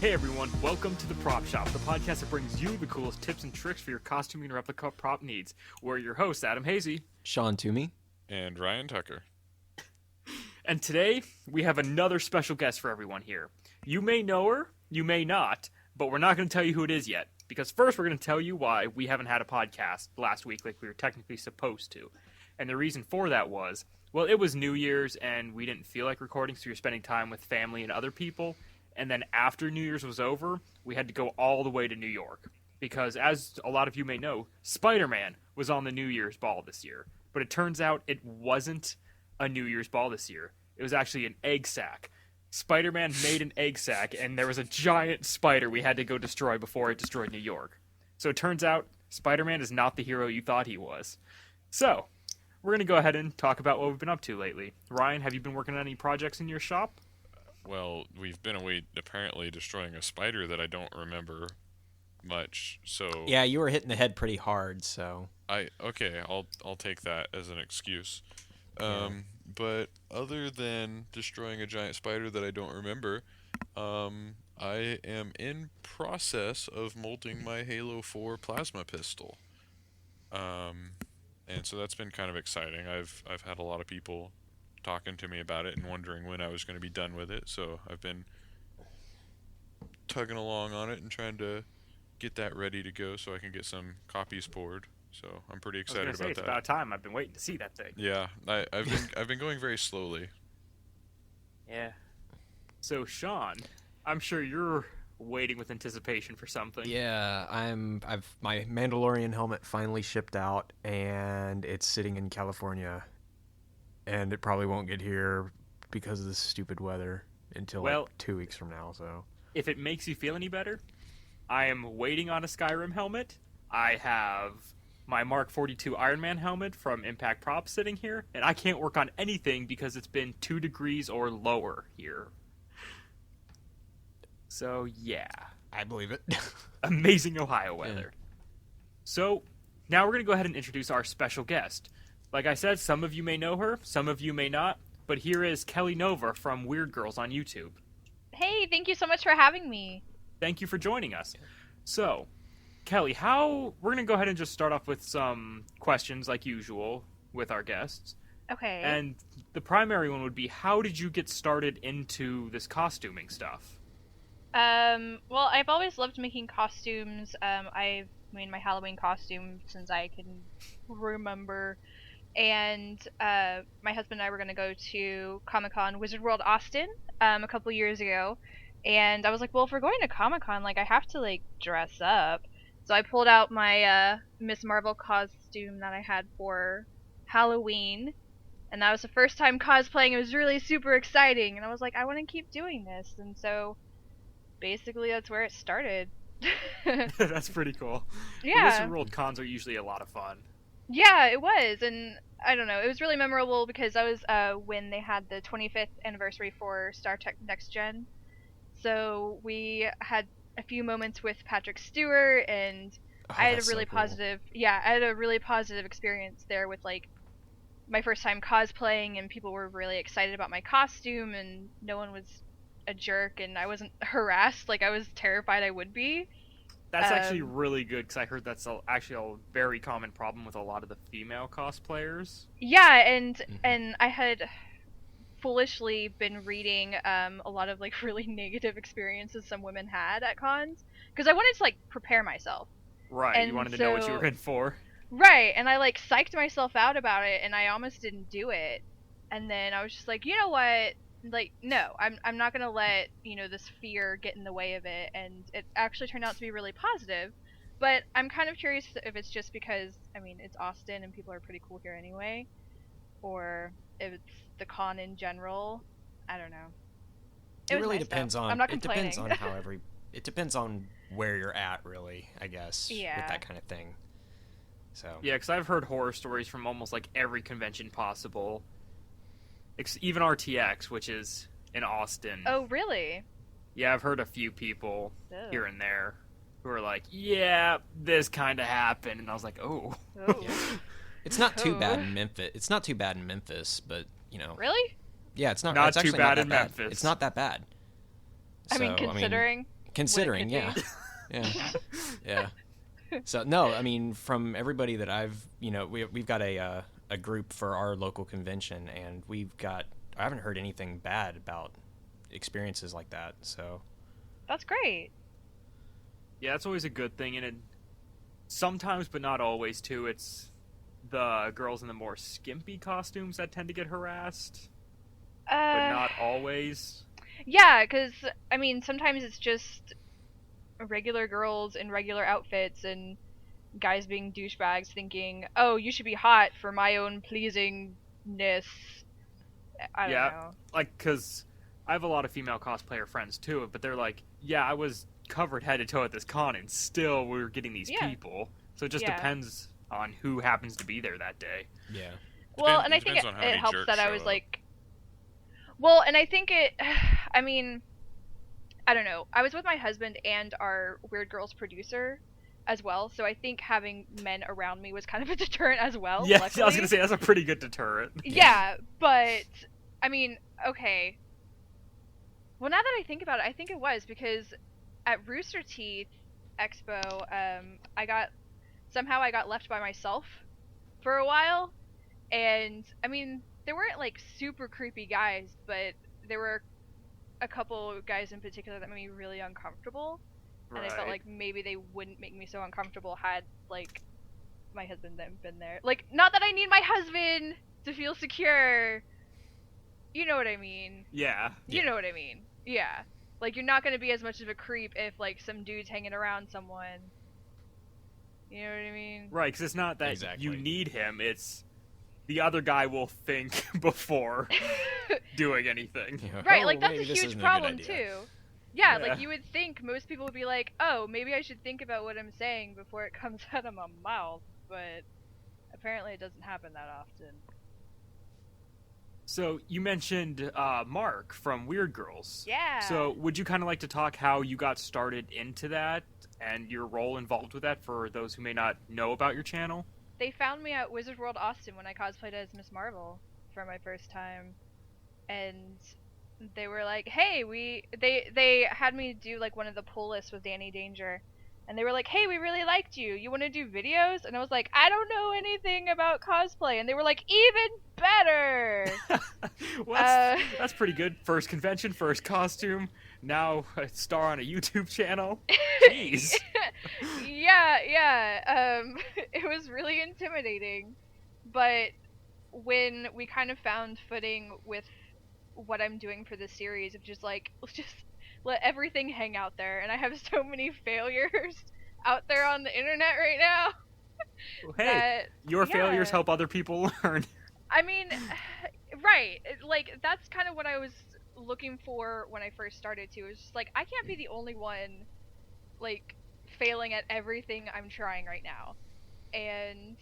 Hey everyone, welcome to the Prop Shop, the podcast that brings you the coolest tips and tricks for your costuming and replica prop needs. We're your hosts, Adam Hazy, Sean Toomey, and Ryan Tucker. And today we have another special guest for everyone here. You may know her, you may not, but we're not going to tell you who it is yet, because first we're going to tell you why we haven't had a podcast last week like we were technically supposed to. And the reason for that was, well, it was New Year's and we didn't feel like recording, so you're spending time with family and other people. And then after New Year's was over, we had to go all the way to New York. Because as a lot of you may know, Spider-Man was on the New Year's ball this year. But it turns out it wasn't a New Year's ball this year. It was actually an egg sack. Spider-Man made an egg sack, and there was a giant spider we had to go destroy before it destroyed New York. So it turns out Spider-Man is not the hero you thought he was. So, we're going to go ahead and talk about what we've been up to lately. Ryan, have you been working on any projects in your shop? Well, we've been away apparently destroying a spider that I don't remember much. So yeah, you were hitting the head pretty hard. So I'll take that as an excuse. But other than destroying a giant spider that I don't remember, I am in process of molding my Halo 4 plasma pistol. And so that's been kind of exciting. I've had a lot of people talking to me about it and wondering when I was going to be done with it, so I've been tugging along on it and trying to get that ready to go so I can get some copies poured. So I'm pretty excited about that. It's about time. I've been waiting to see that thing. Yeah, I've been going very slowly. Yeah. So Sean, I'm sure you're waiting with anticipation for something. yeah, my Mandalorian helmet finally shipped out, and it's sitting in California, and it probably won't get here because of this stupid weather until like 2 weeks from now. So if it makes you feel any better, I am waiting on a Skyrim helmet. I have my Mark 42 Iron Man helmet from Impact Props sitting here, and I can't work on anything because it's been 2 degrees or lower here. So, yeah. I believe it. Amazing Ohio weather. Yeah. So, now we're going to go ahead and introduce our special guest. Like I said, some of you may know her, some of you may not, but here is Kelli Nova from Weird Girls on YouTube. Hey, thank you so much for having me. Thank you for joining us. So, Kelli, we're going to go ahead and just start off with some questions like usual with our guests. Okay. And the primary one would be, how did you get started into this costuming stuff? Well, I've always loved making costumes. I've made my Halloween costume since I can remember. And my husband and I were going to go to Comic-Con Wizard World Austin a couple years ago. And I was like, well, if we're going to Comic-Con, like, I have to, like, dress up. So I pulled out my Miss Marvel costume that I had for Halloween. And that was the first time cosplaying. It was really super exciting. And I was like, I want to keep doing this. And so basically that's where it started. That's pretty cool. Yeah. Wizard World cons are usually a lot of fun. Yeah, it was, and I don't know, it was really memorable because that was when they had the 25th anniversary for Star Trek Next Gen. So we had a few moments with Patrick Stewart, and I had a really positive, I had a really positive experience there with like my first time cosplaying, and people were really excited about my costume, and no one was a jerk, and I wasn't harassed like I was terrified I would be. That's actually really good, because I heard that's actually a very common problem with a lot of the female cosplayers. Yeah, and I had foolishly been reading a lot of like really negative experiences some women had at cons, because I wanted to like prepare myself. Right, and you wanted to know what you were in for. Right, and I like psyched myself out about it, and I almost didn't do it. And then I was just like, you know what? Like, no, I'm not gonna let, this fear get in the way of it, and it actually turned out to be really positive. But I'm kind of curious if it's just because, it's Austin and people are pretty cool here anyway, or if it's the con in general. I don't know. It really depends on. I'm not complaining. It depends on it depends on where you're at, really, I guess. Yeah. With that kind of thing. So. Yeah, because I've heard horror stories from almost like every convention possible. Even RTX, which is in Austin. Oh, really? Yeah, I've heard a few people here and there who are like, yeah, this kind of happened. And I was like, oh. Yeah. It's not too bad in Memphis. It's not too bad in Memphis, but, Really? Yeah, it's not too actually bad not in that Memphis. It's not that bad. Considering. Considering, what it could yeah. be. Yeah. Yeah. So no, I mean, from everybody that I've, we've got a group for our local convention, and I haven't heard anything bad about experiences like that. So That's great. Yeah, that's always a good thing, and it sometimes, but not always, too. It's the girls in the more skimpy costumes that tend to get harassed, but not always. Yeah, because, I mean, sometimes it's just regular girls in regular outfits and guys being douchebags thinking, oh, you should be hot for my own pleasingness. I don't know. Like, because I have a lot of female cosplayer friends, too, but they're like, yeah, I was covered head to toe at this con, and still we were getting these people. So it just depends on who happens to be there that day. yeah. Well, and I think it helps that I was like... Well, and I think I mean, I don't know. I was with my husband and our Weird Girls producer as well, so I think having men around me was kind of a deterrent as well. Yeah, luckily. I was going to say, that's a pretty good deterrent. Yeah, but, I mean, okay. Well, now that I think about it, I think it was, because at Rooster Teeth Expo, I got left by myself for a while, and, I mean, there weren't, like, super creepy guys, but there were a couple guys in particular that made me really uncomfortable. And I felt like maybe they wouldn't make me so uncomfortable had, like, my husband then been there. Like, not that I need my husband to feel secure. You know what I mean. Yeah. You know what I mean. Yeah. Like, you're not going to be as much of a creep if, like, some dude's hanging around someone. You know what I mean? Right, because it's not that Exactly. you need him, it's the other guy will think before doing anything. Right, Oh, like, that's a maybe this huge isn't a good problem, idea. too. Yeah, Yeah. like, you would think most people would be like, oh, maybe I should think about what I'm saying before it comes out of my mouth, but apparently it doesn't happen that often. So, you mentioned Mark from Weird Girls. Yeah. So, would you kind of like to talk how you got started into that and your role involved with that for those who may not know about your channel? They found me at Wizard World Austin when I cosplayed as Miss Marvel for my first time. And they were like, hey, they had me do like one of the pull lists with Danny Danger. And they were like, hey, we really liked you. You want to do videos? And I was like, I don't know anything about cosplay. And they were like, even better. Well, that's pretty good. First convention, first costume. Now a star on a YouTube channel. Jeez. Yeah. It was really intimidating. But when we kind of found footing with what I'm doing for the series of just like, let's just let everything hang out there, and I have so many failures out there on the internet right now. Well, hey, your failures help other people learn. I mean, right, like, that's kind of what I was looking for when I first started too. It was just like, I can't be the only one, like, failing at everything I'm trying right now. And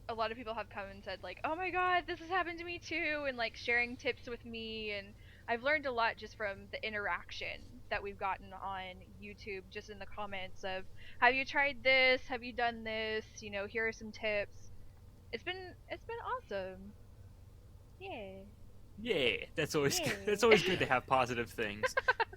a lot of people have come and said, like, oh my god, this has happened to me too, and, like, sharing tips with me, and I've learned a lot just from the interaction that we've gotten on YouTube, just in the comments of, have you tried this? Have you done this? You know, here are some tips. It's been awesome. Yeah. Yeah, that's always Yeah. It's always good to have positive things,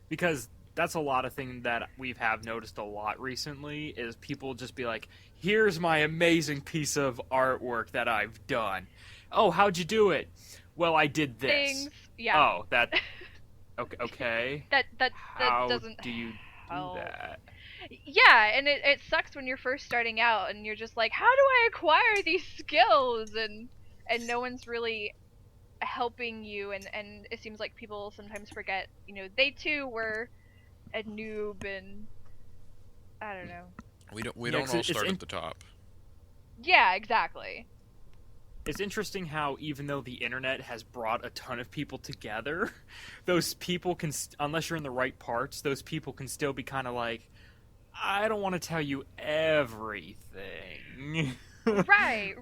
because that's a lot of thing that we have noticed a lot recently is people just be like, here's my amazing piece of artwork that I've done. Oh, how'd you do it? Well, I did this. Things. Yeah. Oh, that. Okay. that How doesn't do you do help. that? Yeah, and it sucks when you're first starting out and you're just like, how do I acquire these skills? And no one's really helping you, and it seems like people sometimes forget, you know, they too were a noob, and I don't know. We don't all start at the top. Yeah, exactly. It's interesting how even though the internet has brought a ton of people together, those people can, unless you're in the right parts, those people can still be kind of like, I don't want to tell you everything. Right.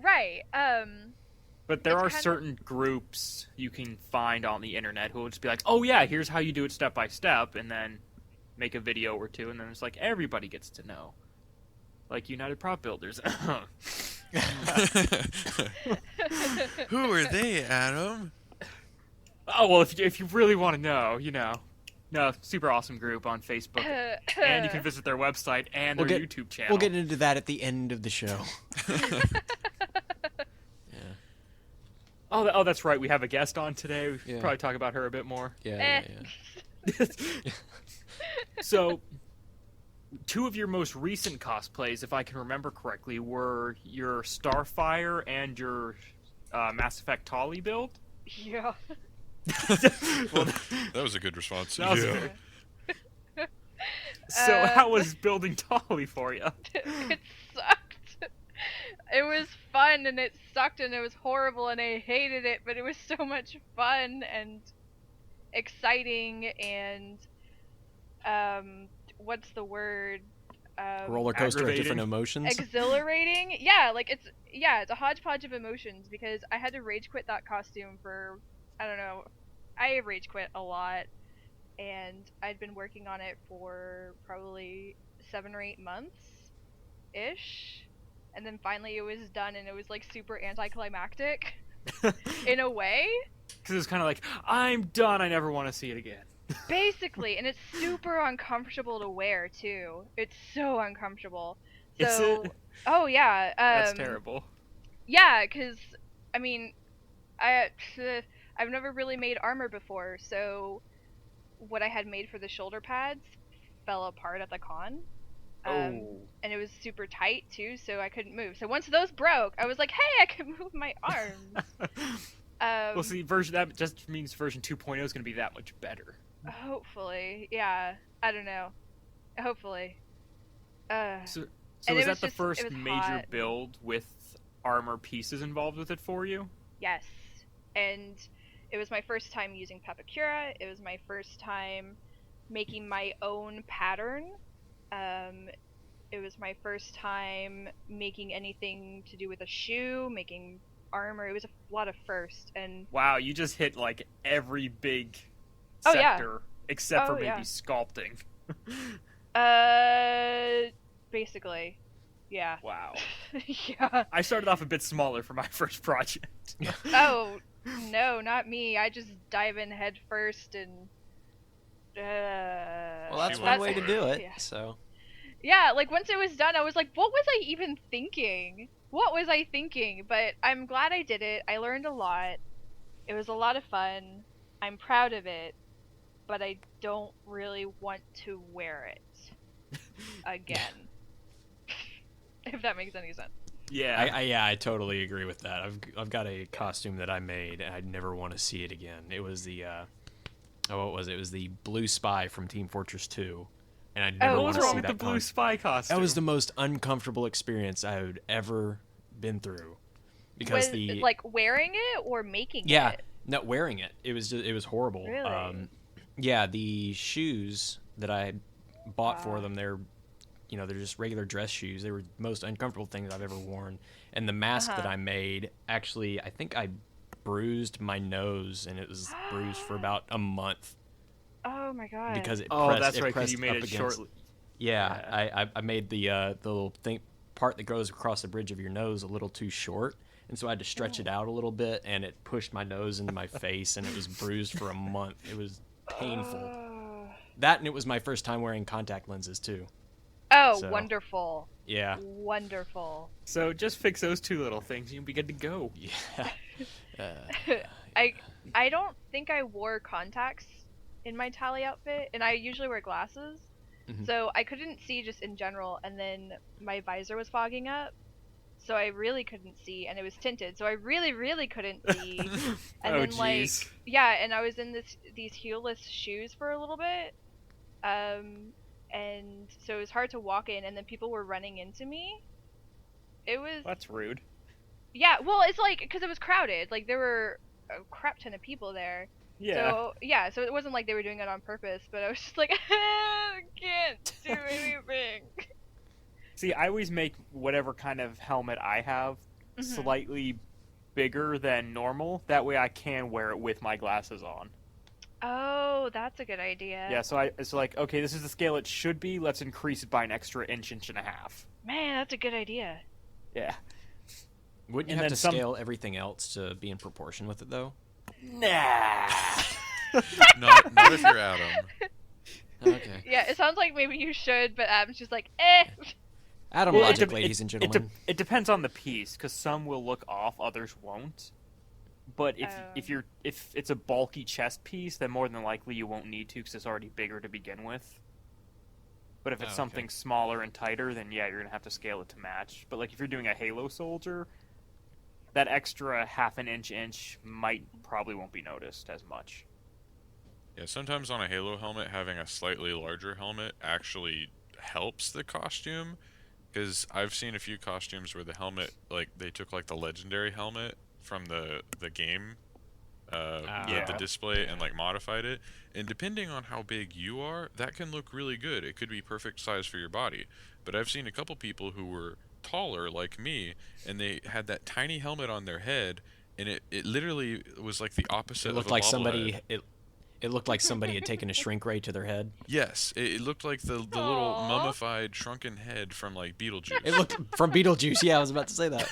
But there are certain groups you can find on the internet who will just be like, oh yeah, here's how you do it step by step, and then make a video or two, and then it's like everybody gets to know. Like UnitedPropBuilders. Who are they, Adam? Oh, well, if you really want to know, you know, No, super awesome group on Facebook, and you can visit their website and their YouTube channel. We'll get into that at the end of the show. Yeah. Oh, that's right. We have a guest on today. We should Yeah. probably talk about her a bit more. Yeah. So, two of your most recent cosplays, if I can remember correctly, were your Starfire and your Mass Effect Tali build. Yeah. Well, That was a good response. that was Yeah. good. So, how was building Tali for you? It sucked. It was fun and it sucked and it was horrible and I hated it, but it was so much fun and exciting and what's the word? Roller coaster of Aggravating. different emotions. Exhilarating. Yeah, like it's a hodgepodge of emotions because I had to rage quit that costume for I don't know. I rage quit a lot and I'd been working on it for probably 7 or 8 months ish. And then finally it was done and it was like super anticlimactic in a way. Because it's kind of like, I'm done. I never want to see it again. Basically, and it's super uncomfortable to wear too. It's so uncomfortable. So, Is it? Oh yeah, That's terrible. Yeah, because I mean, I've never really made armor before, so what I had made for the shoulder pads fell apart at the con. And it was super tight too, so I couldn't move. So once those broke, I was like, "Hey, I can move my arms." Well, see, that just means version 2.0 is going to be that much better. Hopefully, yeah. I don't know. Hopefully. So and is it that was the just- first it was major hot. build with armor pieces involved with it for you? Yes. And it was my first time using Pepakura. It was my first time making my own pattern. It was my first time making anything to do with a shoe, making armor. It was a lot of first. And Wow, you just hit like every big Oh, yeah. sector except for Oh, maybe yeah. sculpting. Basically. Yeah. Wow. Yeah. I started off a bit smaller for my first project. Oh, no, not me. I just dive in head first and Well, that's She one went way for to it. do it. Yeah. So Yeah, like once it was done, I was like, what was I even thinking? What was I thinking? But I'm glad I did it. I learned a lot. It was a lot of fun. I'm proud of it, but I don't really want to wear it again. If that makes any sense. Yeah. I totally agree with that. I've got a costume that I made, and I'd never want to see it again. It was the what was it? It was the Blue Spy from Team Fortress 2, and I'd never Oh, What want was to wrong see with that the blue spy costume? That was the most uncomfortable experience I had ever been through, because Was like wearing it or making yeah, it? not wearing it. It was horrible. Really? Yeah, the shoes that I had bought for them, they're just regular dress shoes. They were the most uncomfortable things I've ever worn. And the mask that I made, actually, I think I bruised my nose, and it was bruised for about a month Oh my god. because it Oh, pressed, that's it right, because pressed you made up it against. short. Yeah, I made the little part that goes across the bridge of your nose a little too short, and so I had to stretch it out a little bit, and it pushed my nose into my face, and it was bruised for a month. It was painful. That, and it was my first time wearing contact lenses too. Oh, So- wonderful. Yeah. Wonderful. So just fix those two little things, and you'll be good to go. Yeah. I don't think I wore contacts in my Tally outfit, and I usually wear glasses, Mhm. so I couldn't see just in general. And then my visor was fogging up, so I really couldn't see, and it was tinted, so I really couldn't see. And Oh, then jeez. yeah, and I was in these heelless shoes for a little bit, and so it was hard to walk in, and then people were running into me. It was That's rude. yeah, well, it's like because it was crowded, like there were a crap ton of people there. Yeah. So yeah, so it wasn't like they were doing it on purpose, but I was just like, I can't do anything. See, I always make whatever kind of helmet I have Mhm. slightly bigger than normal. That way I can wear it with my glasses on. Oh, that's a good idea. Yeah, so it's like, okay, this is the scale it should be. Let's increase it by an extra inch and a half. Man, that's a good idea. Yeah. Wouldn't you And have then to some- scale everything else to be in proportion with it, though? Nah. Not if you're Adam. Okay. Yeah, it sounds like maybe you should, but Adam's just like, eh. Adam Well, logic, ladies and gentlemen. It depends on the piece, because some will look off, others won't. But if it's a bulky chest piece, then more than likely you won't need to, because it's already bigger to begin with. But if it's something smaller and tighter, then yeah, you're gonna have to scale it to match. But like if you're doing a Halo soldier, that extra half an inch probably won't be noticed as much. Yeah, sometimes on a Halo helmet, having a slightly larger helmet actually helps the costume. Because I've seen a few costumes where the helmet, like, they took, like, the legendary helmet from the game, the display, and, like, modified it. And depending on how big you are, that can look really good. It could be perfect size for your body. But I've seen a couple people who were taller, like me, and they had that tiny helmet on their head, and it literally was, like, the opposite It looked of a like bobblehead. somebody. It looked like somebody had taken a shrink ray to their head. Yes, it looked like the little mummified, shrunken head from, like, Beetlejuice. It looked from Beetlejuice. Yeah, I was about to say that.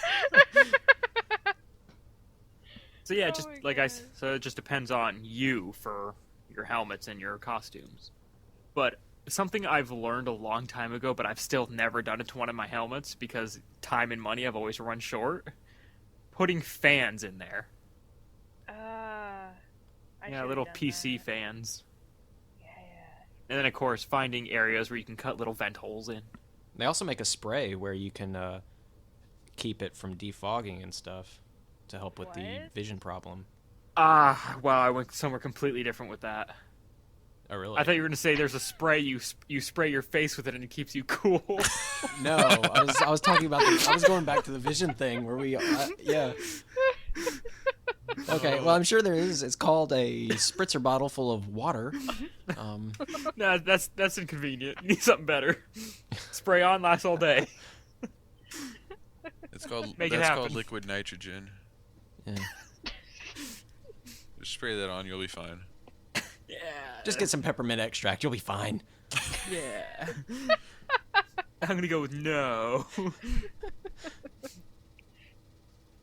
So yeah, so it just depends on you for your helmets and your costumes. But something I've learned a long time ago, but I've still never done it to one of my helmets because time and money I've always run short. Putting fans in there. Little PC fans. Yeah. And then of course finding areas where you can cut little vent holes in. They also make a spray where you can keep it from defogging and stuff to help with the vision problem. Wow, I went somewhere completely different with that. Oh, really? I thought you were going to say there's a spray you spray your face with it and it keeps you cool. No, I was talking about I was going back to the vision thing where we yeah. Okay, well I'm sure there is. It's called a spritzer bottle full of water. No, that's inconvenient. You need something better. Spray on, lasts all day. It's called Make it that's happen. called liquid nitrogen. Yeah. Just spray that on, you'll be fine. Yeah. Just get some peppermint extract. You'll be fine. Yeah. I'm gonna go with no.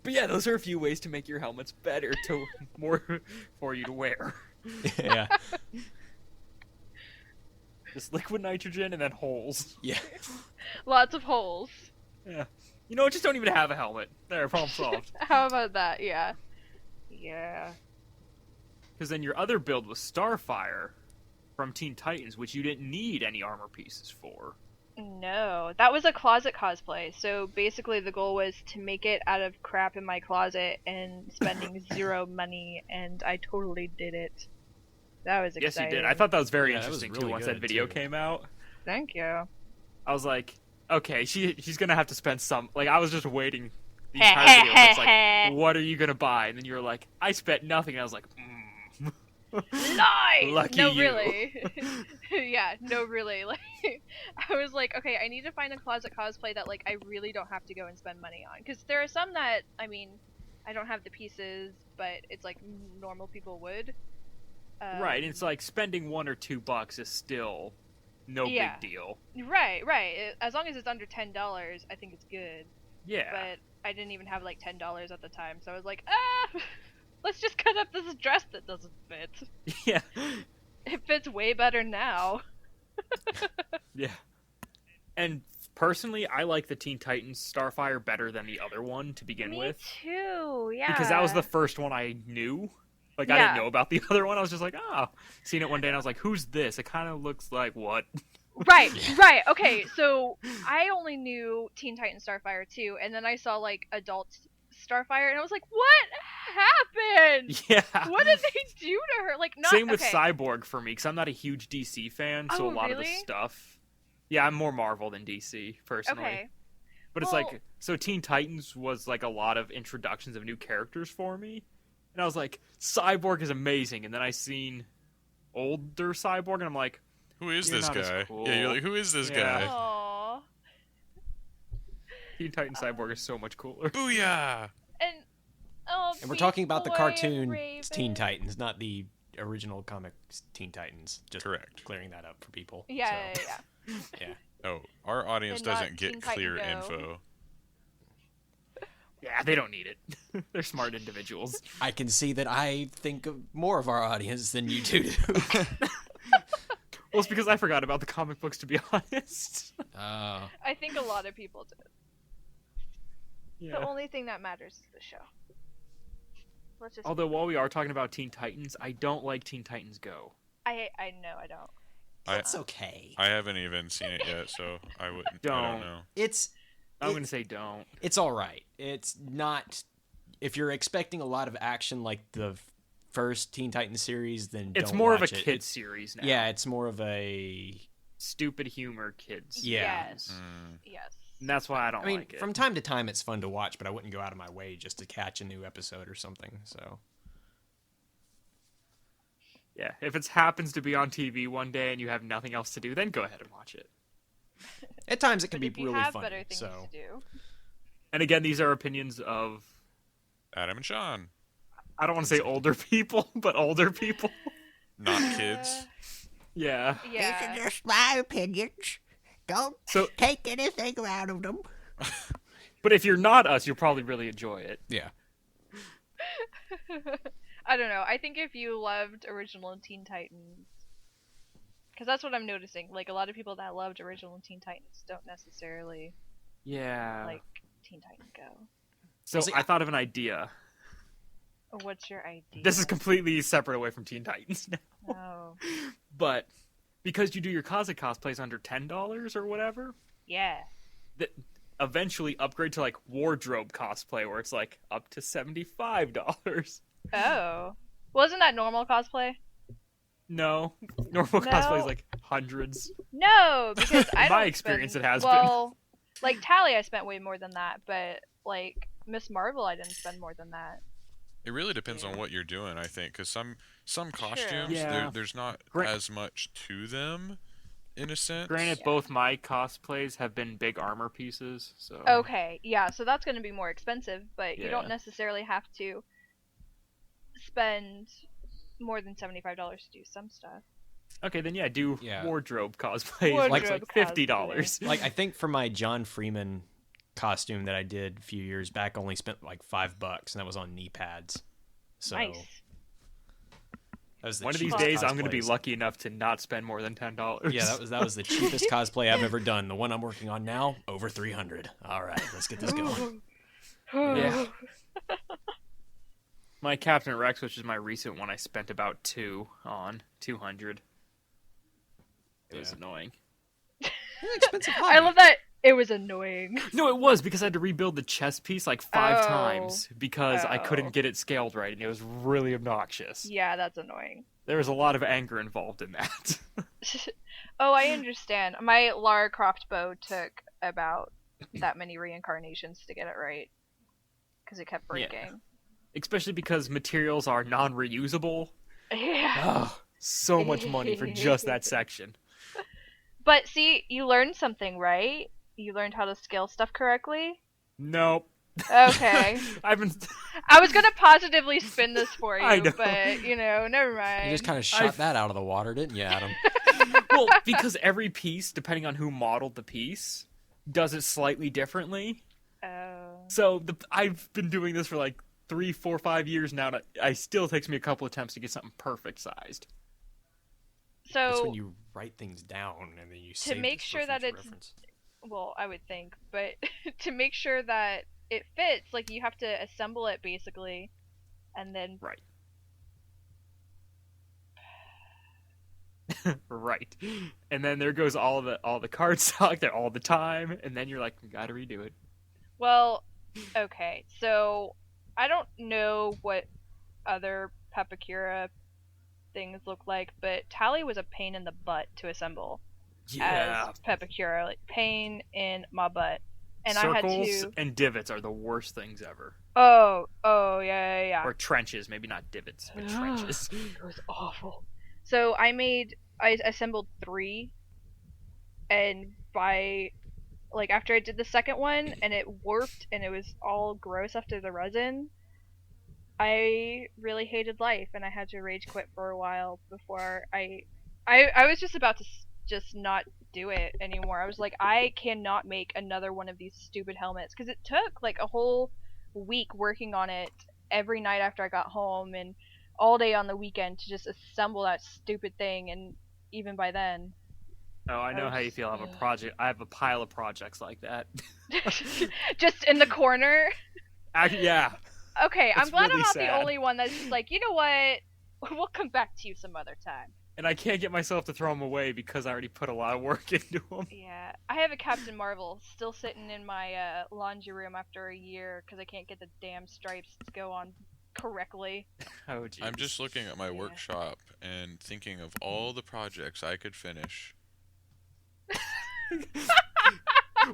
But yeah, those are a few ways to make your helmets better, more for you to wear. Yeah. Just liquid nitrogen and then holes. Yeah. Lots of holes. Yeah. You know what? Just don't even have a helmet. There, problem solved. How about that? Yeah. Yeah. Because then your other build was Starfire from Teen Titans, which you didn't need any armor pieces for. No, that was a closet cosplay. So basically the goal was to make it out of crap in my closet and spending zero money, and I totally did it. That was exciting. Yes, you did. I thought that was very Yeah, that was interesting, really too, once good, that video too. came out. Thank you. I was like, okay, she's gonna have to spend some... Like, I was just waiting the entire video. It's like, what are you gonna buy? And then you were like, I spent nothing. And I was like, Nice! Lucky no, you. really. Yeah, no, really. Like, I was like, okay, I need to find a closet cosplay that, like, I really don't have to go and spend money on. Because there are some that, I mean, I don't have the pieces, but it's like normal people would. Right, and it's like spending $1 or $2 is still no Yeah. big deal. Right. As long as it's under $10, I think it's good. Yeah. But I didn't even have like $10 at the time, so I was like, let's just cut up this dress that doesn't fit. Yeah. It fits way better now. Yeah. And personally, I like the Teen Titans Starfire better than the other one to begin Me with. too, yeah. Because that was the first one I knew. Like, I Yeah. didn't know about the other one. I was just like, seen it one day and I was like, who's this? It kind of looks like what? Right. Okay, so I only knew Teen Titans Starfire 2, and then I saw like adult Starfire, and I was like, what happened? Yeah. What did they do to her? Like, not Same with okay. Cyborg for me, because I'm not a huge DC fan, so Oh, a lot of the really? stuff... Yeah, I'm more Marvel than DC, personally. Okay. But it's Well- like, so Teen Titans was like a lot of introductions of new characters for me. And I was like, Cyborg is amazing. And then I seen older Cyborg, and I'm like, Who is You're this not as guy? cool. Yeah, you're like, who is this Yeah. guy? Aww. Teen Titan Cyborg is so much cooler. Booyah! And oh, And we're talking about the Beast Boy cartoon Raven. Teen Titans, not the original comics Teen Titans. Just Correct. clearing that up for people. Yeah, So, yeah. yeah. Oh, our audience And not doesn't get Teen Titan clear Go. info. Yeah, they don't need it. They're smart individuals. I can see that I think of more of our audience than you two do. Well, it's because I forgot about the comic books, to be honest. Oh. I think a lot of people did. Yeah. The only thing that matters is the show. Let's just. Although, while we are talking about Teen Titans, I don't like Teen Titans Go. I know I don't. It's okay. I haven't even seen it yet, so I wouldn't. I Don't. don't know. I'm going to say don't. It's all right. It's not. If you're expecting a lot of action like the first Teen Titans series, then It's don't more of a watch it. kids series now. Yeah, it's more of a. Stupid humor kids. Yeah. Yes. Yes. And that's why I don't I mean, like it. from time to time, it's fun to watch, but I wouldn't go out of my way just to catch a new episode or something. So. Yeah, if it happens to be on TV one day and you have nothing else to do, then go ahead and watch it. At times, it can But be if you really have funny. better things So. to do. And again, these are opinions of, Adam and Sean, I don't want to say older people, but older people. not kids. Yeah. Yeah. These are just my opinions. Don't So, take anything out of them. but if you're not us, you'll probably really enjoy it. Yeah. I don't know. I think if you loved original Teen Titans, because that's what I'm noticing. Like a lot of people that loved original Teen Titans don't necessarily Yeah. like Teen Titans Go. So See, I thought of an idea. What's your idea? This is completely separate away from Teen Titans now. Oh, But because you do your Kaza cosplays under $10 or whatever, yeah. that eventually upgrade to like wardrobe cosplay where it's like up to $75. Oh, wasn't that normal cosplay? No, normal No. cosplay is like hundreds. No, because I In my don't experience, spend- it has been. well, like Tally, I spent way more than that, but like Miss Marvel, I didn't spend more than that. It really depends on what you're doing, I think, because some costumes Yeah. there's not Gra- as much to them, in a sense. Granted, both my cosplays have been big armor pieces, so Okay, yeah, so that's going to be more expensive, but you Yeah. don't necessarily have to spend more than $75 to do some stuff. okay, then yeah, do Yeah. wardrobe cosplays, Wardrobe like $50. Like, I think for my John Freeman costume that I did a few years back, I only spent like $5, and that was on knee pads. So Nice. that was the One of these cheapest days, I'm going to be cosplays. lucky enough to not spend more than $10. Yeah, that was the cheapest cosplay I've ever done. The one I'm working on now, over 300. All right, let's get this going. Yeah. My Captain Rex, which is my recent one, I spent about 200. It was Yeah. annoying. Expensive I hobby. love that it was annoying. No, it was because I had to rebuild the chest piece like 5 Oh. times because I Oh. couldn't get it scaled right, and it was really obnoxious. Yeah, that's annoying. There was a lot of anger involved in that. Oh, I understand. My Lara Croft bow took about that many reincarnations to get it right. Because it kept breaking. Especially because materials are non-reusable. Yeah. Ugh, so much money for just that section. But see, you learned something, right? You learned how to scale stuff correctly? Nope. Okay. I've been. I was gonna positively spin this for I you, know. but, never mind. You just kind of shot I've- that out of the water, didn't you, Adam? Well, because every piece, depending on who modeled the piece, does it slightly differently. Oh. So I've been doing this for like 3, 4, 5 years now. And it still takes me a couple attempts to get something perfect sized. That's So, when you write things down and then you save make this for sure that future it's- reference. well, I would think, but to make sure that it fits, like, you have to assemble it, basically, and then... Right. Right. And then there goes all the cardstock there all the time, and then you're like, we gotta redo it. Well, okay, so I don't know what other Pepakura things look like, but Tally was a pain in the butt to assemble Yeah. as Pepakura, like pain in my butt. And Circles I had to. and divots are the worst things ever. Oh, yeah. Or trenches, maybe not divots, but trenches. It was awful. So I assembled 3, and after I did the second one and it warped and it was all gross after the resin, I really hated life and I had to rage quit for a while before I was just about to just not do it anymore. I was like, I cannot make another one of these stupid helmets, because it took like a whole week working on it every night after I got home and all day on the weekend to just assemble that stupid thing, and even by then. Oh, I know how you feel. I have a project. I have a pile of projects like that. Just in the corner. Yeah. Okay, I'm It's glad I'm really not the sad. only one that's just like, you know what? We'll come back to you some other time. And I can't get myself to throw them away because I already put a lot of work into them. Yeah, I have a Captain Marvel still sitting in my laundry room after a year because I can't get the damn stripes to go on correctly. Oh, jeez. I'm just looking at my Yeah. workshop and thinking of all the projects I could finish.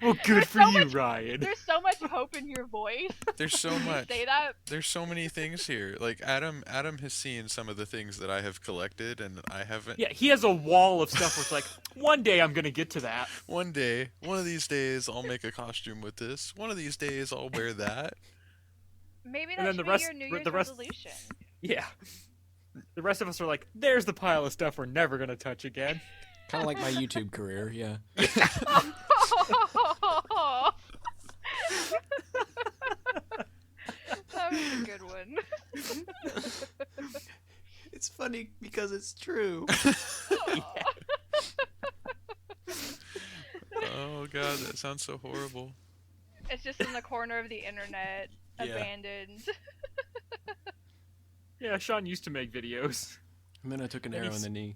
Well, good There's for so you, much- Ryan. There's so much hope in your voice. There's so when you much. say that. There's so many things here. Like Adam has seen some of the things that I have collected and I haven't. Yeah, he has a wall of stuff where it's like, one day I'm gonna get to that. One day, one of these days, I'll make a costume with this. One of these days, I'll wear that. Maybe And that then should the be rest- your New Year's the rest- resolution. Yeah. The rest of us are like, there's the pile of stuff we're never gonna touch again. Kind of like my YouTube career, yeah. That was a good one. It's funny because it's true. Oh god, that sounds so horrible. It's just in the corner of the internet, Yeah. abandoned. Yeah, Sean used to make videos. And then I took an And arrow in he's- the knee.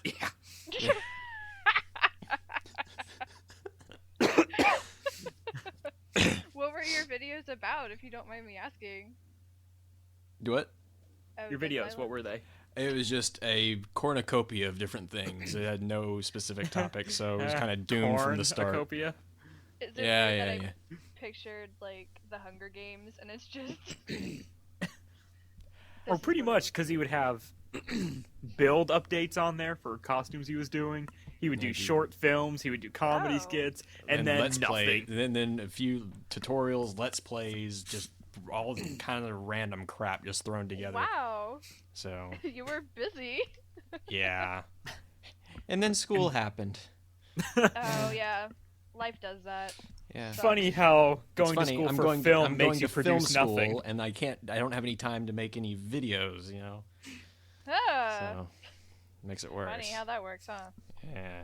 Yeah. What were your videos about, if you don't mind me asking? Do what? Oh, Your Dead videos, Silence? what were they? It was just a cornucopia of different things. It had no specific topic, so it was kind of doomed from the start. Cornucopia? Is it Yeah, weird yeah, that yeah. I pictured like the Hunger Games, and it's just. Or This pretty is much, because he would have build updates on there for costumes he was doing. He would do Yeah, dude. short films. He would do comedy Oh. skits, and then let's nothing. play. Then a few tutorials, let's plays, just all kind of random crap just thrown together. Wow, So you were busy. yeah. And then school happened. Oh yeah, life does that. Yeah. Funny how going It's funny. to school I'm for going, film I'm makes going you to film produce school, nothing. and I don't have any time to make any videos. Ah, So makes it worse. funny how that works, huh? Yeah.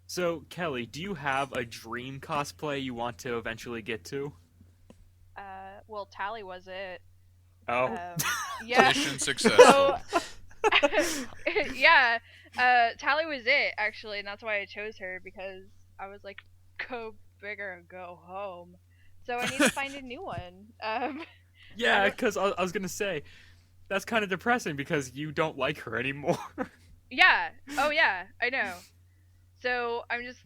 So, Kelly, do you have a dream cosplay you want to eventually get to? Well, Tally was it. Oh, Yeah. Mission successful. So, yeah, Tally was it actually, and that's why I chose her, because I was like, go big or go home. So I need to find a new one. yeah, because I was gonna say that's kind of depressing because you don't like her anymore. Yeah. Oh yeah, I know. So I'm just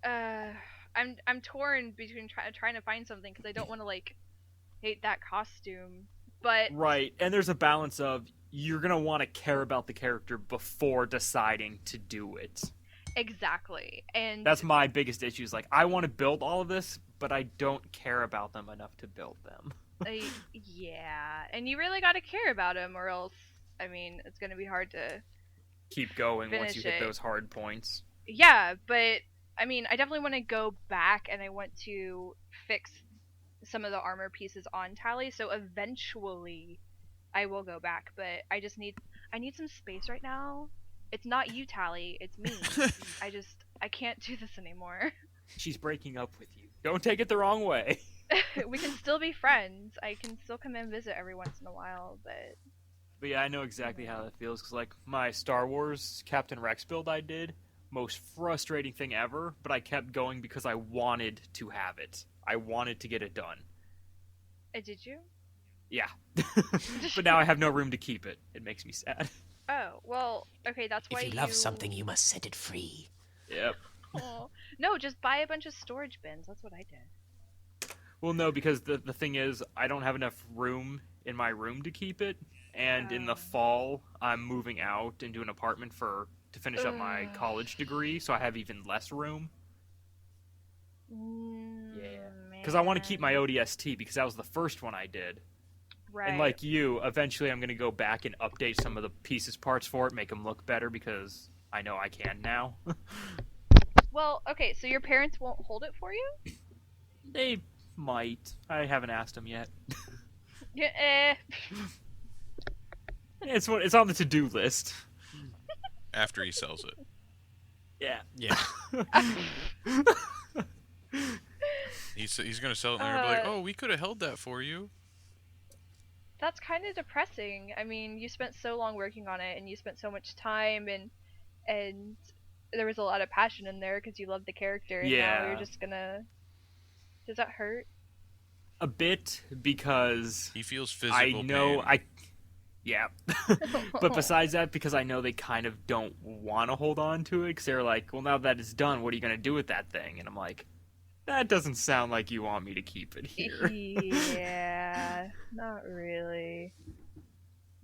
I'm torn between trying to find something, because I don't want to like hate that costume, but Right, and there's a balance of you're gonna want to care about the character before deciding to do it. exactly. And That's my biggest issue. Is like I want to build all of this, but I don't care about them enough to build them. yeah, and you really got to care about them, or else, I mean, it's gonna be hard to. Keep going once you Finish hit it. those hard points. Yeah, but I mean, I definitely want to go back, and I want to fix some of the armor pieces on Tally. So eventually, I will go back. But I need some space right now. It's not you, Tally. It's me. I can't do this anymore. She's breaking up with you. Don't take it the wrong way. We can still be friends. I can still come and visit every once in a while, but But yeah, I know exactly how that feels. Because like my Star Wars Captain Rex build I did, most frustrating thing ever. But I kept going because I wanted to have it. I wanted to get it done. did you? Yeah. But now I have no room to keep it. It makes me sad. Oh, well, okay, that's why If you love something, you must set it free. Yep. Aw. No, just buy a bunch of storage bins. That's what I did. Well, no, because the thing is, I don't have enough room in my room to keep it. And in the Oh. fall, I'm moving out into an apartment to finish up my Ugh. college degree, so I have even less room. Yeah. Because I want to keep my ODST, because that was the first one I did. Right. And like you, eventually I'm going to go back and update some of the pieces, parts for it, make them look better, because I know I can now. Well, okay, so your parents won't hold it for you? They might. I haven't asked them yet. Yeah. It's on the to-do list. After he sells it. Yeah. Yeah. He's gonna sell it and they're gonna be like, oh, we could have held that for you. That's kind of depressing. I mean, you spent so long working on it, and you spent so much time, and there was a lot of passion in there because you loved the character, and now Yeah. you're just gonna. Does that hurt? A bit, because He feels physical I know pain. yeah. But besides that, because I know they kind of don't want to hold on to it, because they're like, well, now that it's done, what are you going to do with that thing? And I'm like, that doesn't sound like you want me to keep it here. Yeah, not really.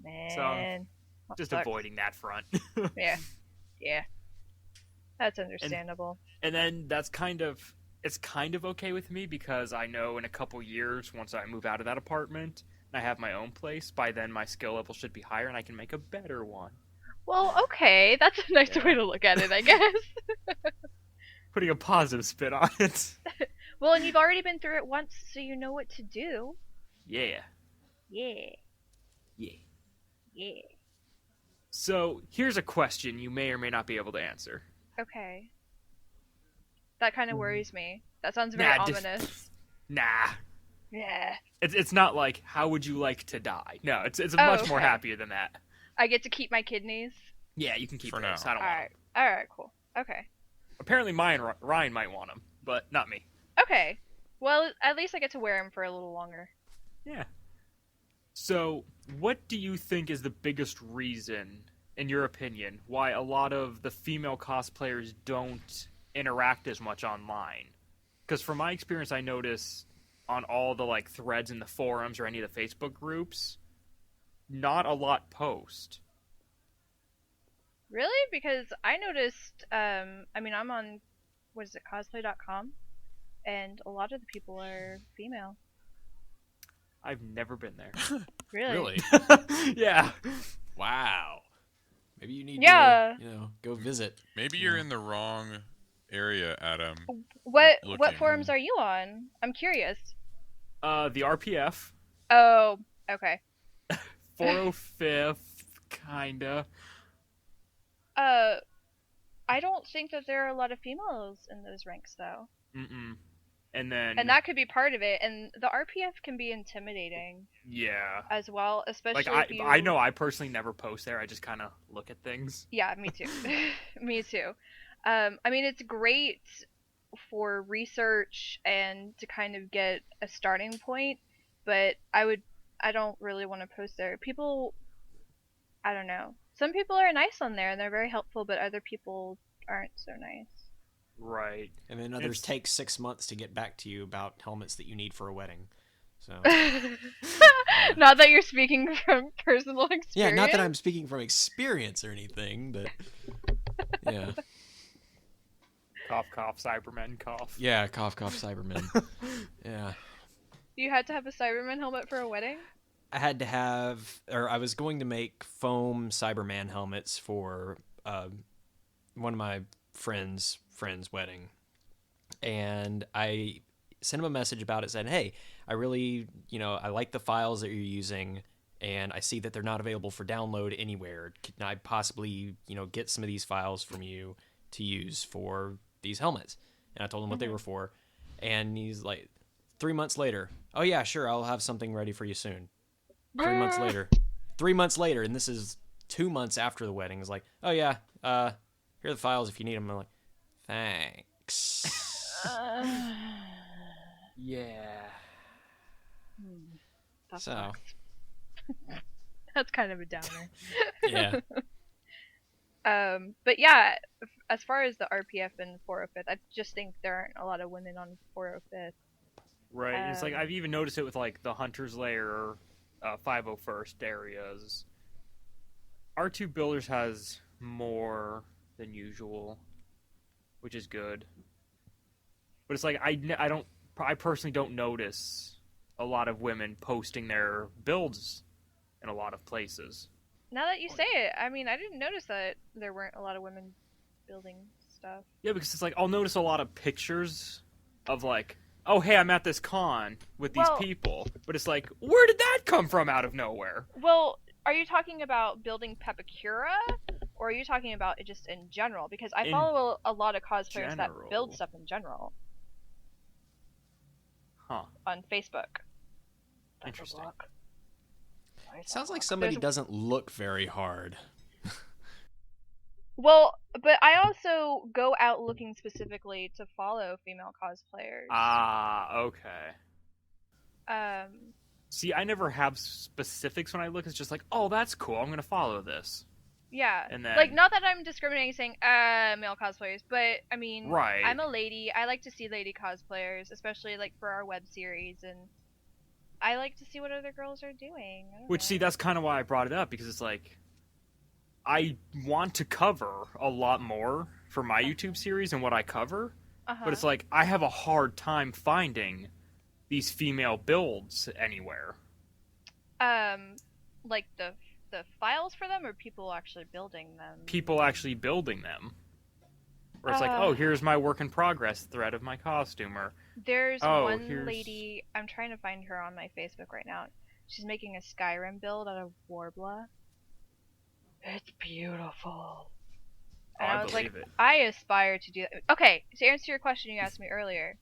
Man. That Just sucks. avoiding that front. Yeah. That's understandable. And then it's kind of okay with me, because I know in a couple years, once I move out of that apartment and I have my own place, by then my skill level should be higher and I can make a better one. Well, okay, that's a nice way to look at it, I guess. Putting a positive spin on it. Well, and you've already been through it once, so you know what to do. Yeah. Yeah. Yeah. Yeah. So, here's a question you may or may not be able to answer. Okay. That kind of worries me. That sounds very ominous. Nah. Yeah. It's not like, how would you like to die? No, it's Oh, much more okay. happier than that. I get to keep my kidneys? Yeah, you can keep For those. now. I don't want them. Alright, cool. Okay. Apparently Ryan might want them, but not me. Okay. Well, at least I get to wear them for a little longer. Yeah. So, what do you think is the biggest reason, in your opinion, why a lot of the female cosplayers don't interact as much online? Because from my experience, I notice on all the like threads in the forums or any of the Facebook groups, not a lot post. Really? Because I noticed, I mean, I'm on, what is it, cosplay.com? And a lot of the people are female. I've never been there. Really? Yeah. Wow. Maybe you need Yeah. to, go visit. Maybe you're in the wrong area, Adam. What Looking. forums are you on? I'm curious. The RPF, Oh, okay. 405th, kinda. I don't think that there are a lot of females in those ranks, though. Mm-mm. And then, And that could be part of it. And the RPF can be intimidating yeah. as well, especially Like, if you... I know I personally never post there. I just kind of look at things. Yeah, me too. Me too. I mean, it's great for research and to kind of get a starting point, but I don't really want to post there. People, I don't know. Some people are nice on there and they're very helpful, but other people aren't so nice. Right. And then others It's- take 6 months to get back to you about helmets that you need for a wedding. So Not that you're speaking from personal experience. yeah, not that I'm speaking from experience or anything, but yeah. Cough, cough, Cybermen, cough. Yeah, cough, cough, Cybermen. Yeah. You had to have a Cyberman helmet for a wedding? I had to have, or I was going to make foam Cyberman helmets for one of my friend's wedding, and I sent him a message about it, saying, hey, I really, I like the files that you're using, and I see that they're not available for download anywhere. Can I possibly, get some of these files from you to use for these helmets? And I told him what they were for, and he's like, 3 months later, oh yeah, sure, I'll have something ready for you soon. 3 months later, and this is 2 months after the wedding, is like, oh yeah, here are the files if you need them. I'm like, thanks. Yeah. That So, sucks. That's kind of a downer. yeah. But yeah, as far as the RPF and 405th, I just think there aren't a lot of women on 405th. Right. And it's like, Um, I've even noticed it with like the Hunter's Lair or 501st areas. R2 Builders has more than usual, which is good. But it's like, I personally don't notice a lot of women posting their builds in a lot of places. Now that you say it, I mean, I didn't notice that there weren't a lot of women building stuff. Yeah, because it's like, I'll notice a lot of pictures of like, oh, hey, I'm at this con with these Well- people. But it's like, where did that come from out of nowhere? Well, are you talking about building Pepakura, or are you talking about it just in general? Because I In follow a lot of cosplayers that build general. stuff in general Huh. on Facebook. Let's Interesting. look. Sounds like somebody There's- doesn't look very hard. Well, but I also go out looking specifically to follow female cosplayers. Ah, okay. Um, See, I never have specifics when I look. It's just like, oh, that's cool. I'm gonna follow this. yeah. And then, Like, not that I'm discriminating saying, male cosplayers, but, I mean, right. I'm a lady. I like to see lady cosplayers, especially, like, for our web series, and I like to see what other girls are doing. I don't Which, know. see, that's kind of why I brought it up, because it's like, I want to cover a lot more for my YouTube series and what I cover, Uh-huh. but it's like, I have a hard time finding these female builds anywhere. Like the files for them, or people actually building them? People actually building them. Where it's like, Uh. oh, here's my work in progress thread of my costume, or There's Oh, one here's- lady, I'm trying to find her on my Facebook right now. She's making a Skyrim build out of Warbler. It's beautiful. oh, And I I was like, believe it. I aspire to do that. Okay, to answer your question you asked me earlier,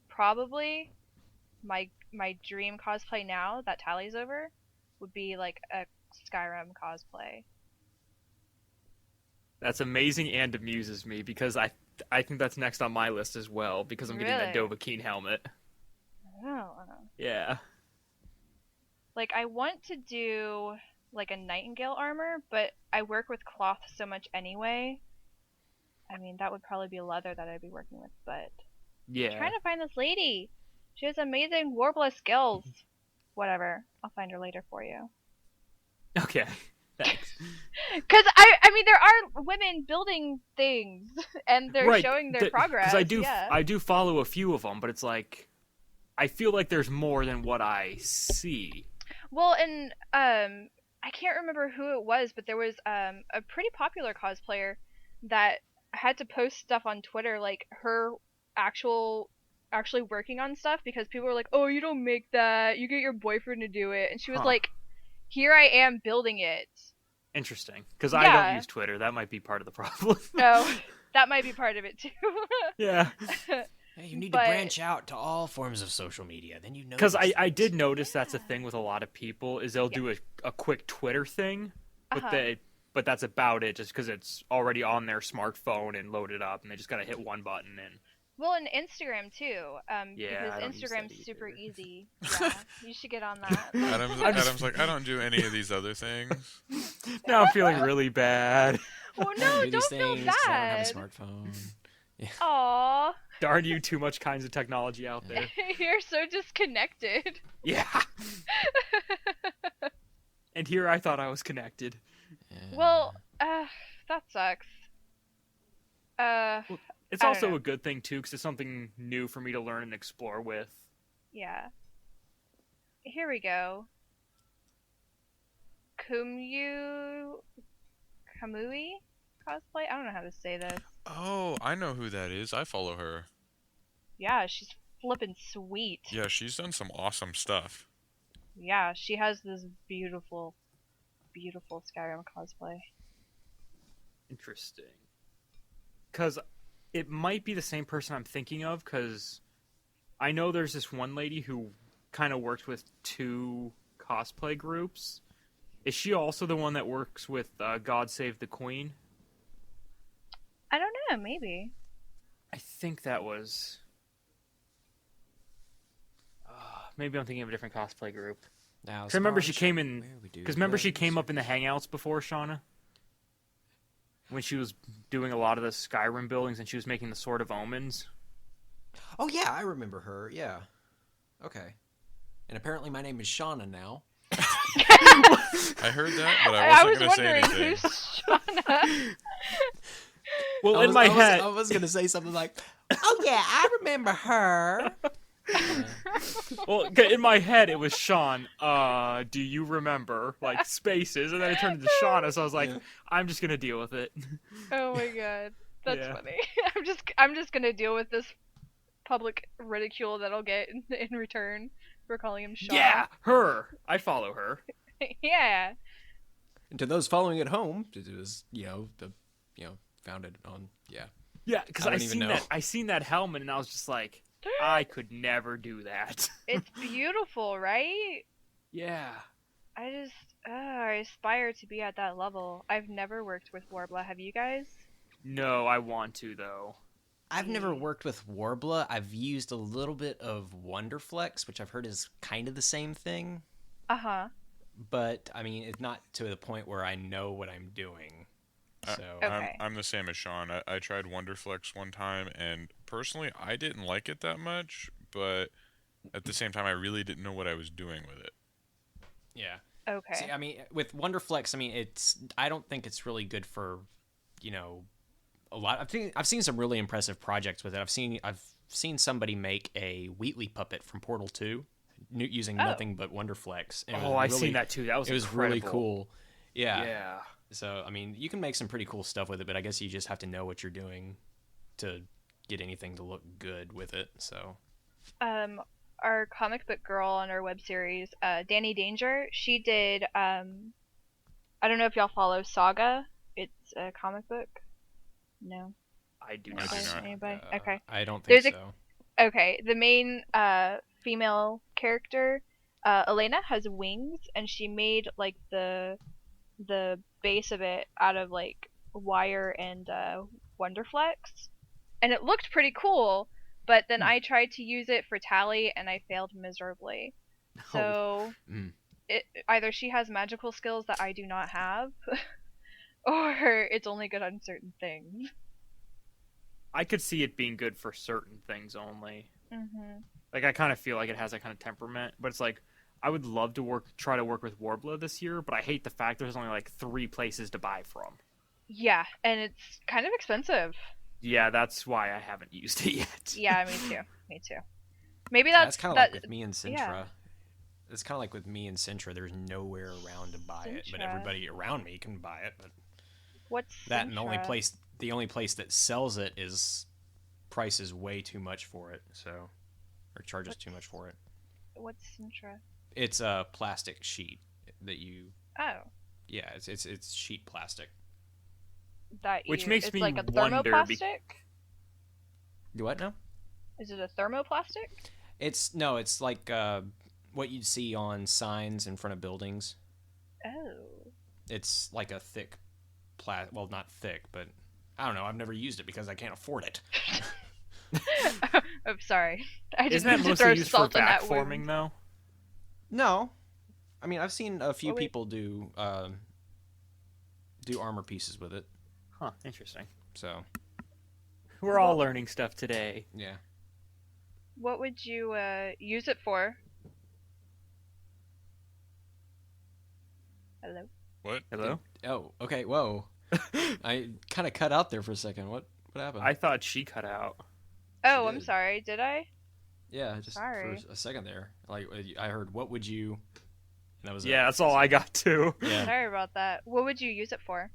probably my dream cosplay now that tallies over would be like a Skyrim cosplay. That's amazing and amuses me, because I think that's next on my list as well, because I'm getting that Really? Dovahkiin helmet. Oh. Yeah. Like, I want to do like a nightingale armor, but I work with cloth so much anyway. I mean, that would probably be leather that I'd be working with, but I'm Yeah. trying to find this lady. She has amazing Warbler skills. Whatever, I'll find her later for you. Okay. Thanks. Cause I mean, there are women building things, and they're Right, showing their progress. Because Yeah. I do follow a few of them, but it's like, I feel like there's more than what I see. Well, and I can't remember who it was, but there was a pretty popular cosplayer that had to post stuff on Twitter, like her actually working on stuff, because people were like, "Oh, you don't make that. You get your boyfriend to do it." And she was Huh. like, "Here I am building it." Interesting. Because I Yeah. don't use Twitter. That might be part of the problem. Oh, that might be part of it too. Yeah. Hey, you need But- to branch out to all forms of social media. Then you know. Because these I did things. notice that's a thing with a lot of people, is they'll do a quick Twitter thing, but Uh-huh. but that's about it, just because it's already on their smartphone and loaded up, and they just gotta hit one button and Well, and Instagram too, Yeah, I because don't use that Instagram's super either. easy. Yeah, you should get on that. Adam's like, I don't do any of these other things. now I'm feeling really bad. Well, I no, do these don't feel things 'cause I bad. don't have a smartphone. Aww, Darn you, too much kinds of technology out there. you're so disconnected. Yeah. And here I thought I was connected. Yeah. Well, that sucks. It's I don't also know. a good thing too, because it's something new for me to learn and explore with. Yeah. Here we go. Kamui cosplay? I don't know how to say this. Oh, I know who that is. I follow her. Yeah, she's flippin' sweet. Yeah, she's done some awesome stuff. Yeah, she has this beautiful, beautiful Skyrim cosplay. Interesting. Because it might be the same person I'm thinking of, because I know there's this one lady who kind of works with two cosplay groups. Is she also the one that works with God Save the Queen? I don't know, maybe. I think that was... maybe I'm thinking of a different cosplay group. Now, as 'Cause I remember far she as came in... where we do Because remember she those- came up in the Hangouts before, Shauna? When she was doing a lot of the Skyrim buildings and she was making the Sword of Omens. Oh yeah, I remember her. Yeah. Okay. And apparently my name is Shauna now. I heard that, but I was wasn't going to say wondering anything. who's Shauna. Well, I in was- my I was- head... I was gonna say something like, "Oh yeah, I remember her." Well, in my head, it was Sean. Do you remember? Like, spaces. And then it turned into Shauna, so I was like, Yeah. I'm just going to deal with it. Oh my god, that's Yeah. funny. I'm just gonna deal with this public ridicule that I'll get in return for calling him Shauna. Yeah, her. I follow her. Yeah. And to those following at home, it was founded on Yeah, because I I don't even seen know. that. I seen that helmet, and I was just like, I could never do that. It's beautiful, right? Yeah. I aspire to be at that level. I've never worked with Warbler. Have you guys? No, I want to though. I've never worked with Warbler. I've used a little bit of Wonderflex, which I've heard is kind of the same thing. Uh-huh. But, I mean, it's not to the point where I know what I'm doing. So, Okay. I'm the same as Sean. I tried Wonderflex one time, and personally, I didn't like it that much, but at the same time, I really didn't know what I was doing with it. yeah. Okay. See, I mean, with Wonderflex, I mean, I don't think it's really good for, a lot. I've seen some really impressive projects with it. I've seen somebody make a Wheatley puppet from Portal 2 using nothing but Wonderflex. And Oh, I seen that too. That was really incredible. cool. Yeah. Yeah. So, I mean, you can make some pretty cool stuff with it, but I guess you just have to know what you're doing to get anything to look good with it. So, Our comic book girl on our web series, Danny Danger, she did, I don't know if y'all follow Saga. It's a comic book. No? I do I not. do not. Anybody? Okay. I don't think There's so. Okay, the main female character, Elena, has wings, and she made like the base of it out of like wire and Wonderflex, and it looked pretty cool. But then I tried to use it for Tally, and I failed miserably. So either she has magical skills that I do not have, or it's only good on certain things. I could see it being good for certain things only. Mm-hmm. Like I kind of feel like it has that kind of temperament, but it's like I would love to try to work with Warbler this year, but I hate the fact there's only like 3 places to buy from. Yeah, and it's kind of expensive. Yeah, that's why I haven't used it yet. Yeah, me too. Me too. Maybe That's kind of that, like with me and Sintra. yeah. It's kind of like with me and Sintra. There's nowhere around to buy it, but Sintra. everybody around me can buy it. But What's that and Sintra? the only place that sells it prices way too much for it. So, or charges too much for it. What's Sintra? It's a plastic sheet that you. Oh, Yeah, it's sheet plastic. Which makes it's me like a wonder thermoplastic. What now? Is it a thermoplastic? It's like what you'd see on signs in front of buildings. Oh. It's like a thick well, not thick, but I don't know. I've never used it because I can't afford it. I'm sorry. I just Isn't that need to mostly throw used for salt in back that forming wound. though? No, I mean I've seen a few Oh, wait. people do armor pieces with it. Huh, interesting. So We're all learning stuff today. yeah. What would you use it for? Hello. What? Hello? Oh, okay. Whoa. I kind of cut out there for a second. What happened? I thought she cut out. Oh, I'm did. sorry. Did I? Yeah, just Sorry. for a second there. Like I heard, what would you? And that was Yeah, it. that's all I got too. Yeah. Sorry about that. What would you use it for?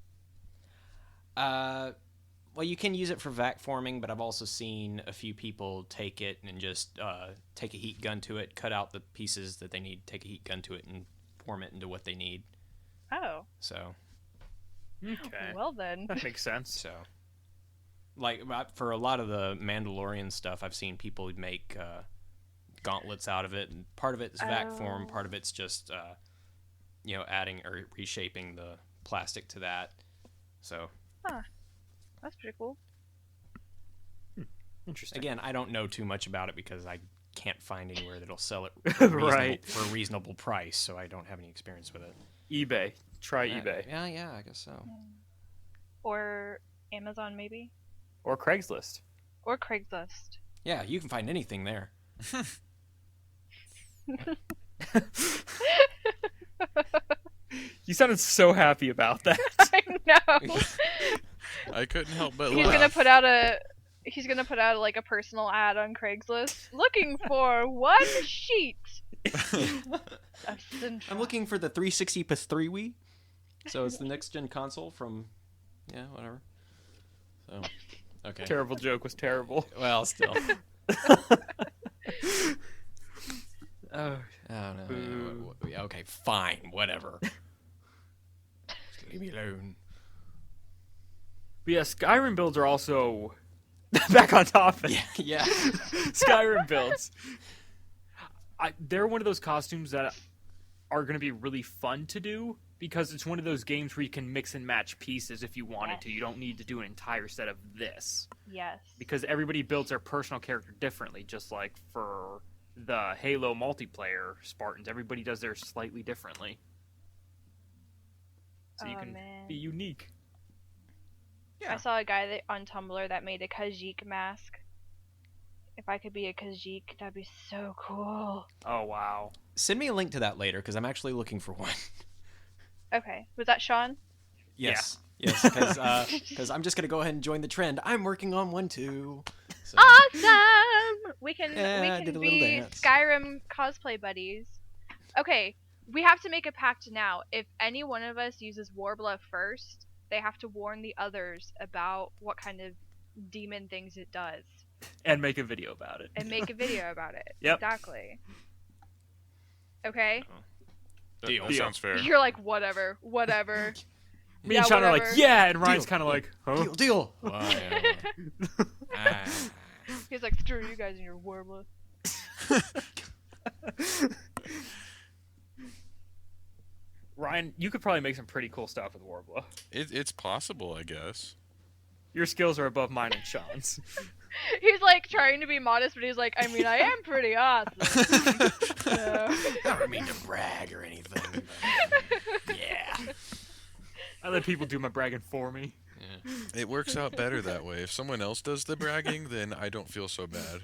Well, you can use it for vac forming, but I've also seen a few people take it and just take a heat gun to it, cut out the pieces that they need, take a heat gun to it, and form it into what they need. Oh. So, Okay. Well then. That makes sense. like for a lot of the Mandalorian stuff, I've seen people make gauntlets out of it, and part of it is vac form, part of it's just adding or reshaping the plastic to that. So. Huh. That's pretty cool. Interesting. Again, I don't know too much about it because I can't find anywhere that'll sell it Right. for a reasonable price, so I don't have any experience with it. eBay. Try eBay. Yeah, I guess so. Or Amazon maybe? Or Craigslist. Or Craigslist. Yeah, you can find anything there. You sounded so happy about that. I know. I couldn't help but He's laugh. gonna put out like a personal ad on Craigslist looking for one sheet of Sintra. I'm looking for the 360 plus 3 Wii. So it's the next gen console from whatever. So okay. Terrible joke was terrible. Well, still. Oh, I don't know. Boo. Okay, fine, whatever. Leave me alone. But yeah, Skyrim builds are also back on topic. Yeah. Skyrim builds. They're one of those costumes that are going to be really fun to do because it's one of those games where you can mix and match pieces if you wanted to. You don't need to do an entire set of this. Yes. Because everybody builds their personal character differently, just like for the Halo multiplayer Spartans. Everybody does theirs slightly differently. So you can be unique. I saw a guy on Tumblr that made a Khajiit mask. If I could be a Khajiit, that'd be so cool. Oh, wow. Send me a link to that later, because I'm actually looking for one. Okay. Was that Sean? Yes. Yes, because I'm just going to go ahead and join the trend. I'm working on one, too. So. Awesome! We can did a little be dance. Skyrim cosplay buddies. Okay, we have to make a pact now. If any one of us uses Warbler first, they have to warn the others about what kind of demon things it does. And make a video about it. And make a video about it. Yep. Exactly. Okay? That Deal. sounds fair. You're like, whatever. Me and Sean are like, whatever. yeah, and Ryan's Deal. kind of like, huh? Deal. He's like, screw you guys and your Warbler. Ryan, you could probably make some pretty cool stuff with Warbler. It's possible, I guess. Your skills are above mine and Sean's. He's like trying to be modest, but he's like, I mean, I am pretty awesome. So. I don't mean to brag or anything. But yeah. I let people do my bragging for me. It works out better that way. If someone else does the bragging, then I don't feel so bad.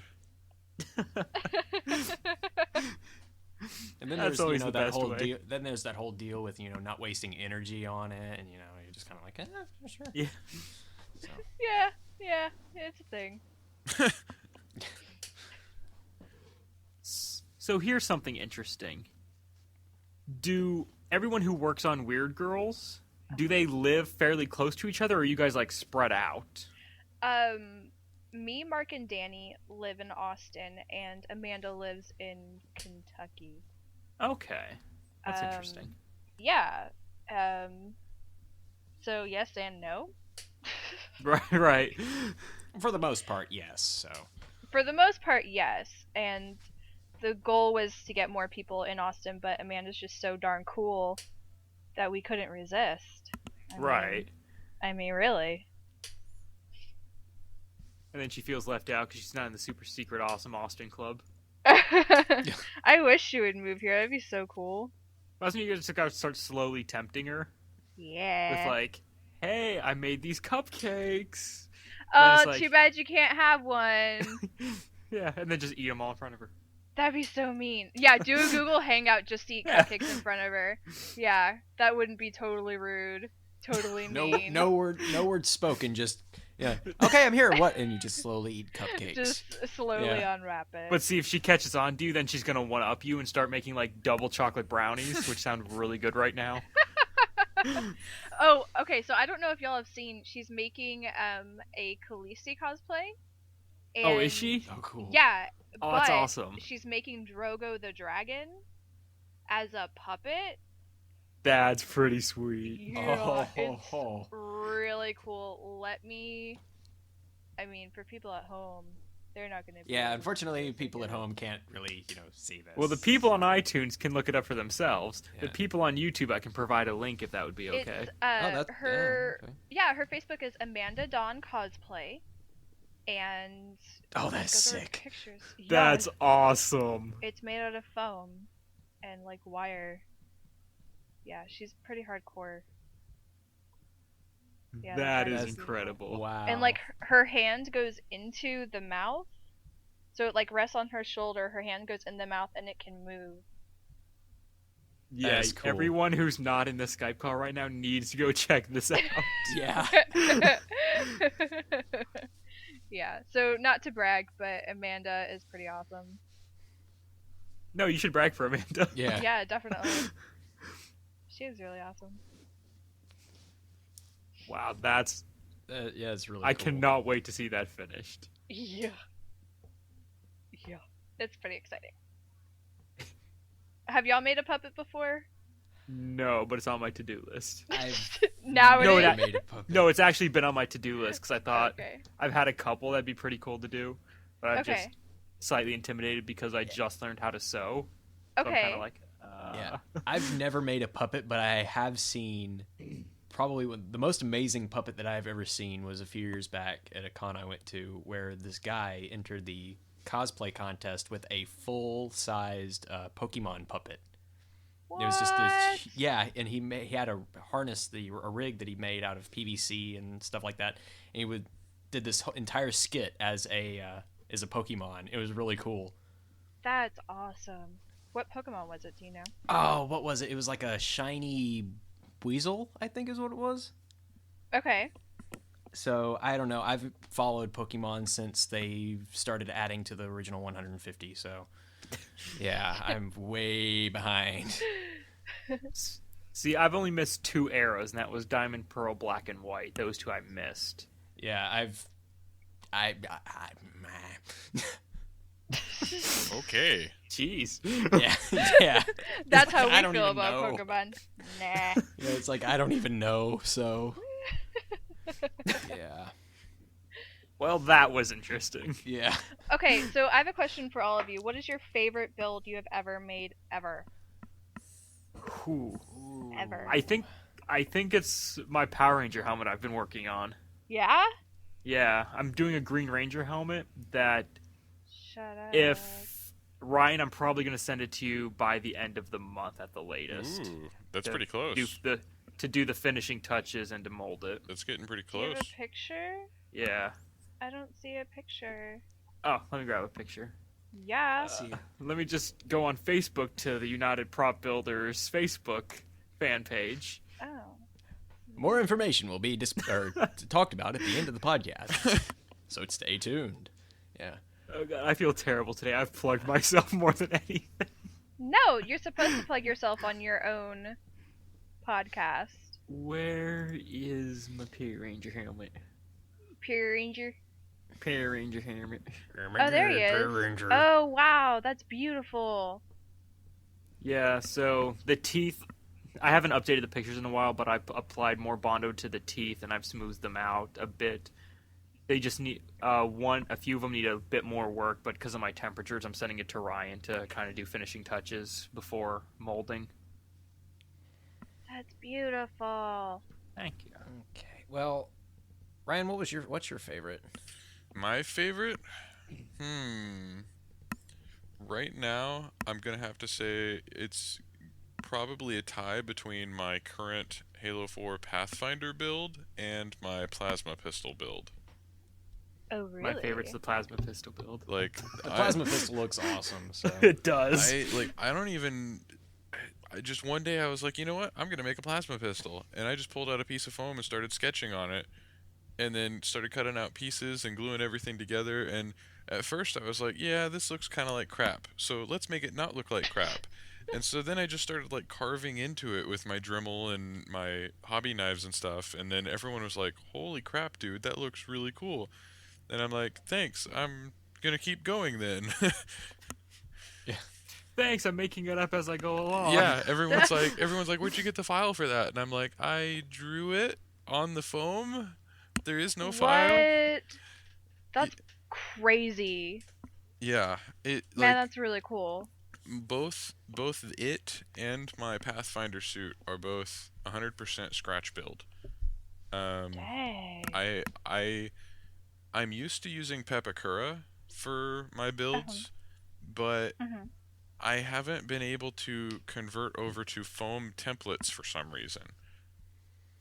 And then That's there's always that the best whole way. deal. Then there's that whole deal with not wasting energy on it, and you're just kind of like, sure. Yeah. So. Yeah, it's a thing. So here's something interesting. Do everyone who works on Weird Girls, do they live fairly close to each other, or are you guys like spread out? Me, Mark, and Danny live in Austin, and Amanda lives in Kentucky. Okay. That's interesting. Yeah. So yes and no. Right. For the most part, yes. So. For the most part, yes. And the goal was to get more people in Austin, but Amanda's just so darn cool that we couldn't resist. Right. I mean, really. And then she feels left out because she's not in the super secret awesome Austin club. I wish she would move here. That'd be so cool. Wasn't you just gotta start slowly tempting her Yeah. with like, hey, I made these cupcakes. Oh, it's like- too bad you can't have one. Yeah, and then just eat them all in front of her. That'd be so mean. Yeah, do a Google Hangout just to eat cupcakes in front of her. Yeah, that wouldn't be totally rude. Totally mean. No word spoken. Just Okay, I'm here. What? And you just slowly eat cupcakes. Just slowly unwrap it. But see, if she catches on to you, then she's gonna one up you and start making like double chocolate brownies, which sound really good right now. Oh, okay. So I don't know if y'all have seen. She's making a Khaleesi cosplay. Oh, is she? Oh, cool. Yeah. Oh, but that's awesome. She's making Drogo the dragon as a puppet. That's pretty sweet. Yeah, it's really cool. I mean, for people at home, they're not gonna. Yeah, unfortunately, people at home can't really, see this. Well, the people on iTunes can look it up for themselves. Yeah. The people on YouTube, I can provide a link if that would be okay. It's, that's her. okay. Her Facebook is Amanda Dawn Cosplay, and Oh, that's those are her sick. Pictures. That's Yes. awesome. It's made out of foam and like wire. Yeah, she's pretty hardcore. Yeah, That that's is beautiful. incredible. Wow. And like her hand goes into the mouth, so it like rests on her shoulder. Her hand goes in the mouth, and it can move. Yeah, That is cool. everyone who's not in the Skype call right now needs to go check this out. Yeah. Yeah. So not to brag, but Amanda is pretty awesome. No, you should brag for Amanda. Yeah. Yeah, definitely. She is really awesome. Wow, that's... Yeah, it's really I cool. cannot wait to see that finished. Yeah. Yeah. It's pretty exciting. Have y'all made a puppet before? No, but it's on my to-do list. I've Now it No, is. that- made a puppet. No, it's actually been on my to-do list because I thought Okay. I've had a couple that'd be pretty cool to do, but I'm just Okay. slightly intimidated because I just learned how to sew. So I'm kind Okay. of like, Yeah, I've never made a puppet, but I have seen probably the most amazing puppet that I've ever seen was a few years back at a con I went to, where this guy entered the cosplay contest with a full-sized Pokemon puppet. What? It was just this, yeah, and he had a harness, a rig that he made out of PVC and stuff like that, and he did this entire skit as a Pokemon. It was really cool. That's awesome. What Pokemon was it? Do you know? Oh, what was it? It was like a shiny weasel, I think is what it was. Okay. So I don't know. I've followed Pokemon since they started adding to the original 150. So yeah, I'm way behind. see, I've only missed 2 eras, and that was Diamond, Pearl, Black, and White. Those 2 I missed. Yeah, I Okay. Jeez. yeah, yeah. That's It's how like, I we don't feel even about know. Pokemon. Nah. Yeah, it's like I don't even know. So yeah, Well, that was interesting. yeah. Okay, so I have a question for all of you. What is your favorite build you have ever made ever? Ooh. Ever. I think it's my Power Ranger helmet I've been working on. Yeah? Yeah, I'm doing a Green Ranger helmet that Shut up. if Ryan, I'm probably going to send it to you by the end of the month at the latest. Ooh, that's To pretty close. To do the finishing touches and to mold it. That's getting pretty Do you have close. a picture? Yeah. I don't see a picture. Oh, let me grab a picture. Yeah. Let me just go on Facebook to the UnitedPropBuilders Facebook fan page. Oh. More information will be talked about at the end of the podcast. So stay tuned. Yeah. Oh God, I feel terrible today. I've plugged myself more than anything. No, you're supposed to plug yourself on your own podcast. Where is my Power Ranger helmet? Pure Ranger. Power Ranger helmet. Oh, there he is. Oh, wow, that's beautiful. Yeah, so the teeth, I haven't updated the pictures in a while, but I've applied more Bondo to the teeth and I've smoothed them out a bit. They just need, a few of them need a bit more work, but because of my temperatures, I'm sending it to Ryan to kind of do finishing touches before molding. That's beautiful. Thank you. Okay. Well, Ryan, what's your favorite? My favorite? Right now, I'm going to have to say it's probably a tie between my current Halo 4 Pathfinder build and my plasma pistol build. Oh, really? My favorite's the plasma pistol build. Like The plasma pistol looks awesome. So It does. I don't even. I just one day I was like, you know what? I'm gonna make a plasma pistol, and I just pulled out a piece of foam and started sketching on it, and then started cutting out pieces and gluing everything together. And at first I was like, yeah, this looks kind of like crap, so let's make it not look like crap. And so then I just started like carving into it with my Dremel and my hobby knives and stuff, and then everyone was like, holy crap, dude, that looks really cool. And I'm like, thanks, I'm gonna keep going then. Thanks, I'm making it up as I go along. Yeah, everyone's like, where'd you get the file for that? And I'm like, I drew it on the foam. There is no file. What? That's crazy. Yeah, it Man, like that's really cool. both it and my Pathfinder suit are both 100% scratch build. Dang. I'm used to using Pepakura for my builds, but Mhm. I haven't been able to convert over to foam templates for some reason.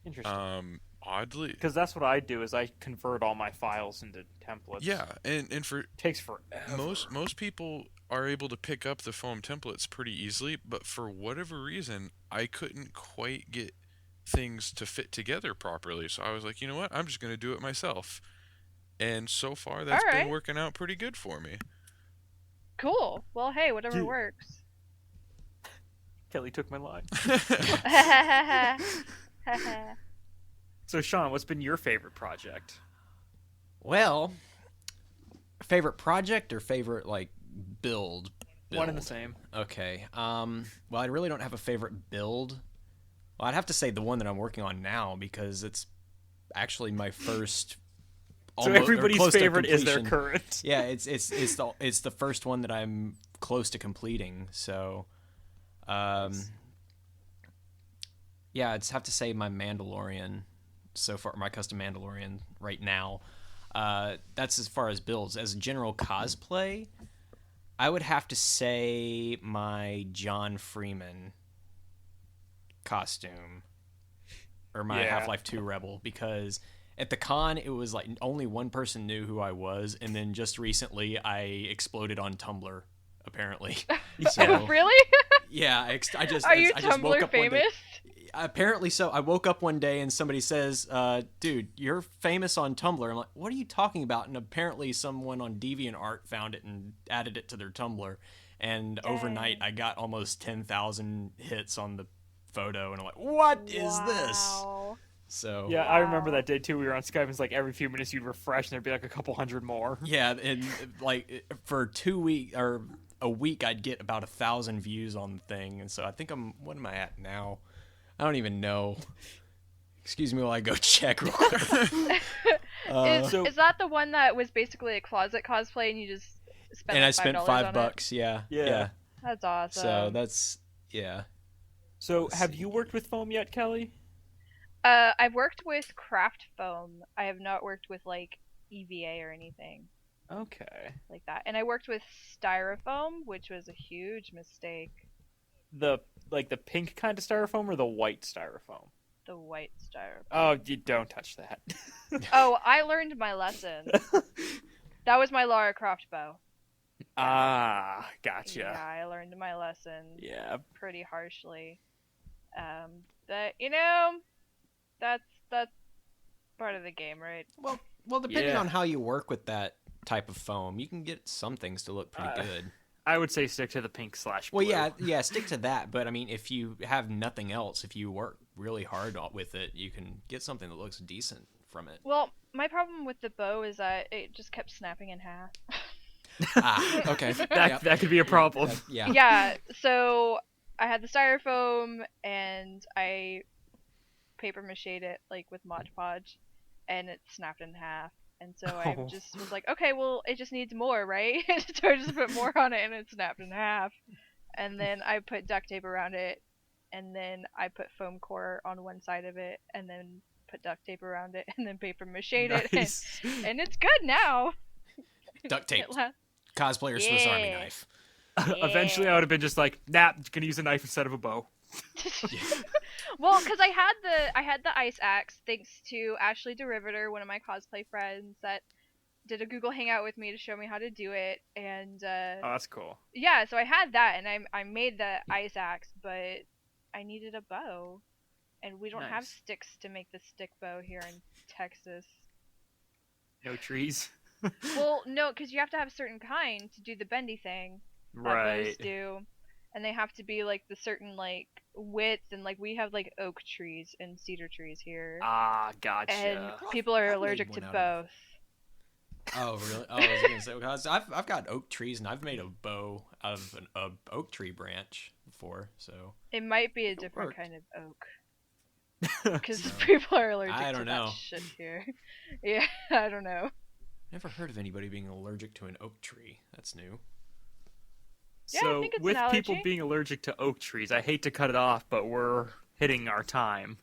Interesting. Oddly, Because that's what I do is I convert all my files into templates. yeah, and for Takes forever. most people are able to pick up the foam templates pretty easily, but for whatever reason, I couldn't quite get things to fit together properly. So I was like, you know what? I'm just going to do it myself. And so far, that's been Alright. working out pretty good for me. Cool. Well, hey, whatever Dude. works. Kelly took my line. So, Sean, what's been your favorite project? well, favorite project or favorite like build? One and the Build. same. Okay. Well, I really don't have a favorite build. Well, I'd have to say the one that I'm working on now because it's actually my first. So everybody's favorite is their current. Yeah, it's the first one that I'm close to completing. So, yeah, I'd have to say my Mandalorian so far, my custom Mandalorian right now. That's as far as builds. As general cosplay, I would have to say my John Freeman costume or my Half-Life 2 Rebel, because at the con it was like only one person knew who I was, and then just recently I exploded on Tumblr apparently. So, really? Yeah, I just Are you I just woke Tumblr up one day. famous? Apparently so. I woke up one day and somebody says, dude, you're famous on Tumblr. I'm like, what are you talking about? And apparently someone on DeviantArt found it and added it to their Tumblr. And overnight I got almost 10,000 hits on the photo. And I'm like, what is this? So Yeah, I remember that day too. We were on Skype. It's like every few minutes you'd refresh, and there'd be like a couple hundred more. yeah, and like for 2 weeks or a week, I'd get about 1,000 views on the thing. And so I think what am I at now? I don't even know. Excuse me while I go check real quick. Is that the one that was basically a closet cosplay and you just spent And like I spent $5 $5. Yeah. That's awesome. So that's yeah. So have you worked with foam yet, Kelly? I've worked with craft foam. I have not worked with like EVA or anything Okay. like that. And I worked with styrofoam, which was a huge mistake. The pink kind of styrofoam or the white styrofoam? The white styrofoam. Oh, you don't touch that. Oh, I learned my lesson. That was my Lara Croft bow. Ah, gotcha. Yeah, I learned my lesson. Yeah. Pretty harshly. But that's part of the game, right? Well, depending Yeah. on how you work with that type of foam, you can get some things to look pretty good. I would say stick to the pink / blue. Well, yeah, stick to that. But I mean, if you have nothing else, if you work really hard with it, you can get something that looks decent from it. Well, my problem with the bow is that it just kept snapping in half. Okay. That could be a problem. Yeah. Yeah, so I had the styrofoam and I paper mache'd it like with Mod Podge, and it snapped in half. And so I just was like, okay, well, it just needs more, right? So I just put more on it, and it snapped in half. And then I put duct tape around it, and then I put foam core on one side of it, and then put duct tape around it, and then paper mache'd it, Nice. and it's good now. Duct tape. It la- Cosplayer Swiss Army Yeah. knife. Eventually, I would have been just like, nah, just gonna use a knife instead of a bow. Well, because I had the ice axe thanks to Ashley Derivator, one of my cosplay friends that did a Google Hangout with me to show me how to do it, and Oh, that's cool. yeah, so I had that, and I made the ice axe, but I needed a bow, and we don't have Nice. sticks to make the stick bow here in Texas. No trees. Well, no, because you have to have a certain kind to do the bendy thing that bows Right. do, and they have to be like the certain like width, and like we have like oak trees and cedar trees here, Ah, gotcha. and people are I made allergic to one out both. Oh, really? Oh, I was gonna say because I've got oak trees and I've made a bow out of an oak tree branch before. So It might be a different work. kind of oak, because people are allergic I to don't that know. shit here. Yeah, I don't know. never heard of anybody being allergic to an oak tree. That's new. Yeah, I So, think it's with an people allergy. being allergic to oak trees, I hate to cut it off, but we're hitting our time.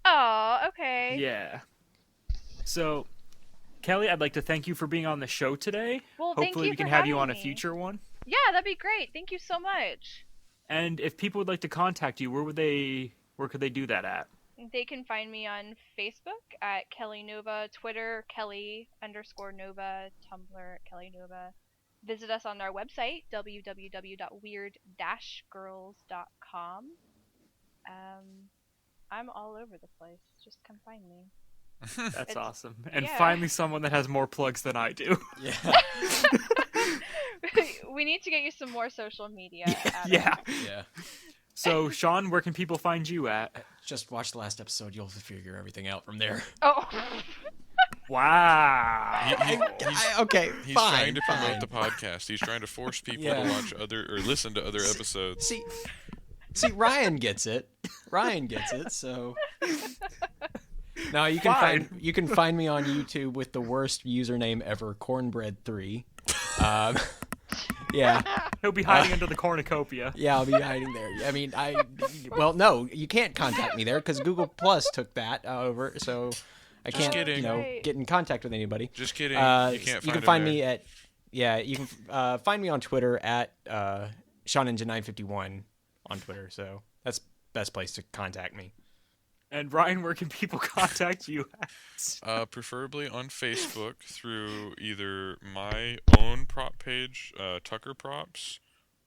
Oh, okay. Yeah. So, Kelly, I'd like to thank you for being on the show today. Well, thank Hopefully, you we can for have you on having a me. future one. Yeah, that'd be great. Thank you so much. And if people would like to contact you, where could they do that at? They can find me on Facebook at Kelli Nova, Twitter Kelly_Nova, Tumblr Kelli Nova. Visit us on our website www.weird-girls.com. I'm all over the place. Just come find me. That's It's- awesome. And yeah. finally someone that has more plugs than I do. Yeah. We need to get you some more social media. Adam. Yeah. Yeah. So, Sean, where can people find you at? Just watch the last episode. You'll figure everything out from there. Oh. Wow. Okay. He's fine, trying to promote fine. the podcast. He's trying to force people Yeah. to watch other or listen to other episodes. See, Ryan gets it. Ryan gets it. So now you Fine. can find me on YouTube with the worst username ever, Cornbread3. Yeah. He'll be hiding under the cornucopia. Yeah, I'll be hiding there. I mean, well, no, you can't contact me there because Google Plus took that over, so I can't, kidding. get in contact with anybody. Just kidding. You You can't can find find him me there. at, you can find me on Twitter at SeanNinja951 on Twitter. So that's best place to contact me. And Ryan, where can people contact you at? Preferably on Facebook through either my own prop page, Tucker Props,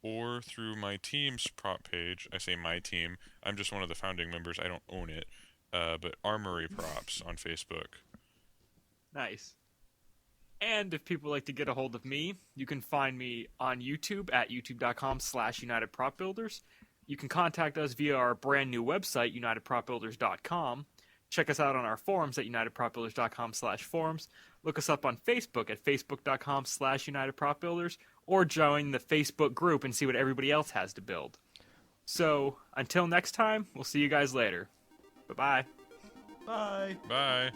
or through my team's prop page. I say my team. I'm just one of the founding members. I don't own it. But Armory Props on Facebook. Nice. And if people like to get a hold of me, you can find me on YouTube at youtube.com/UnitedPropBuilders. You can contact us via our brand new website, UnitedPropBuilders.com. Check us out on our forums at UnitedPropBuilders.com/forums. Look us up on Facebook at Facebook.com/UnitedPropBuilders, or join the Facebook group and see what everybody else has to build. So, until next time, we'll see you guys later. Bye-bye. Bye. Bye.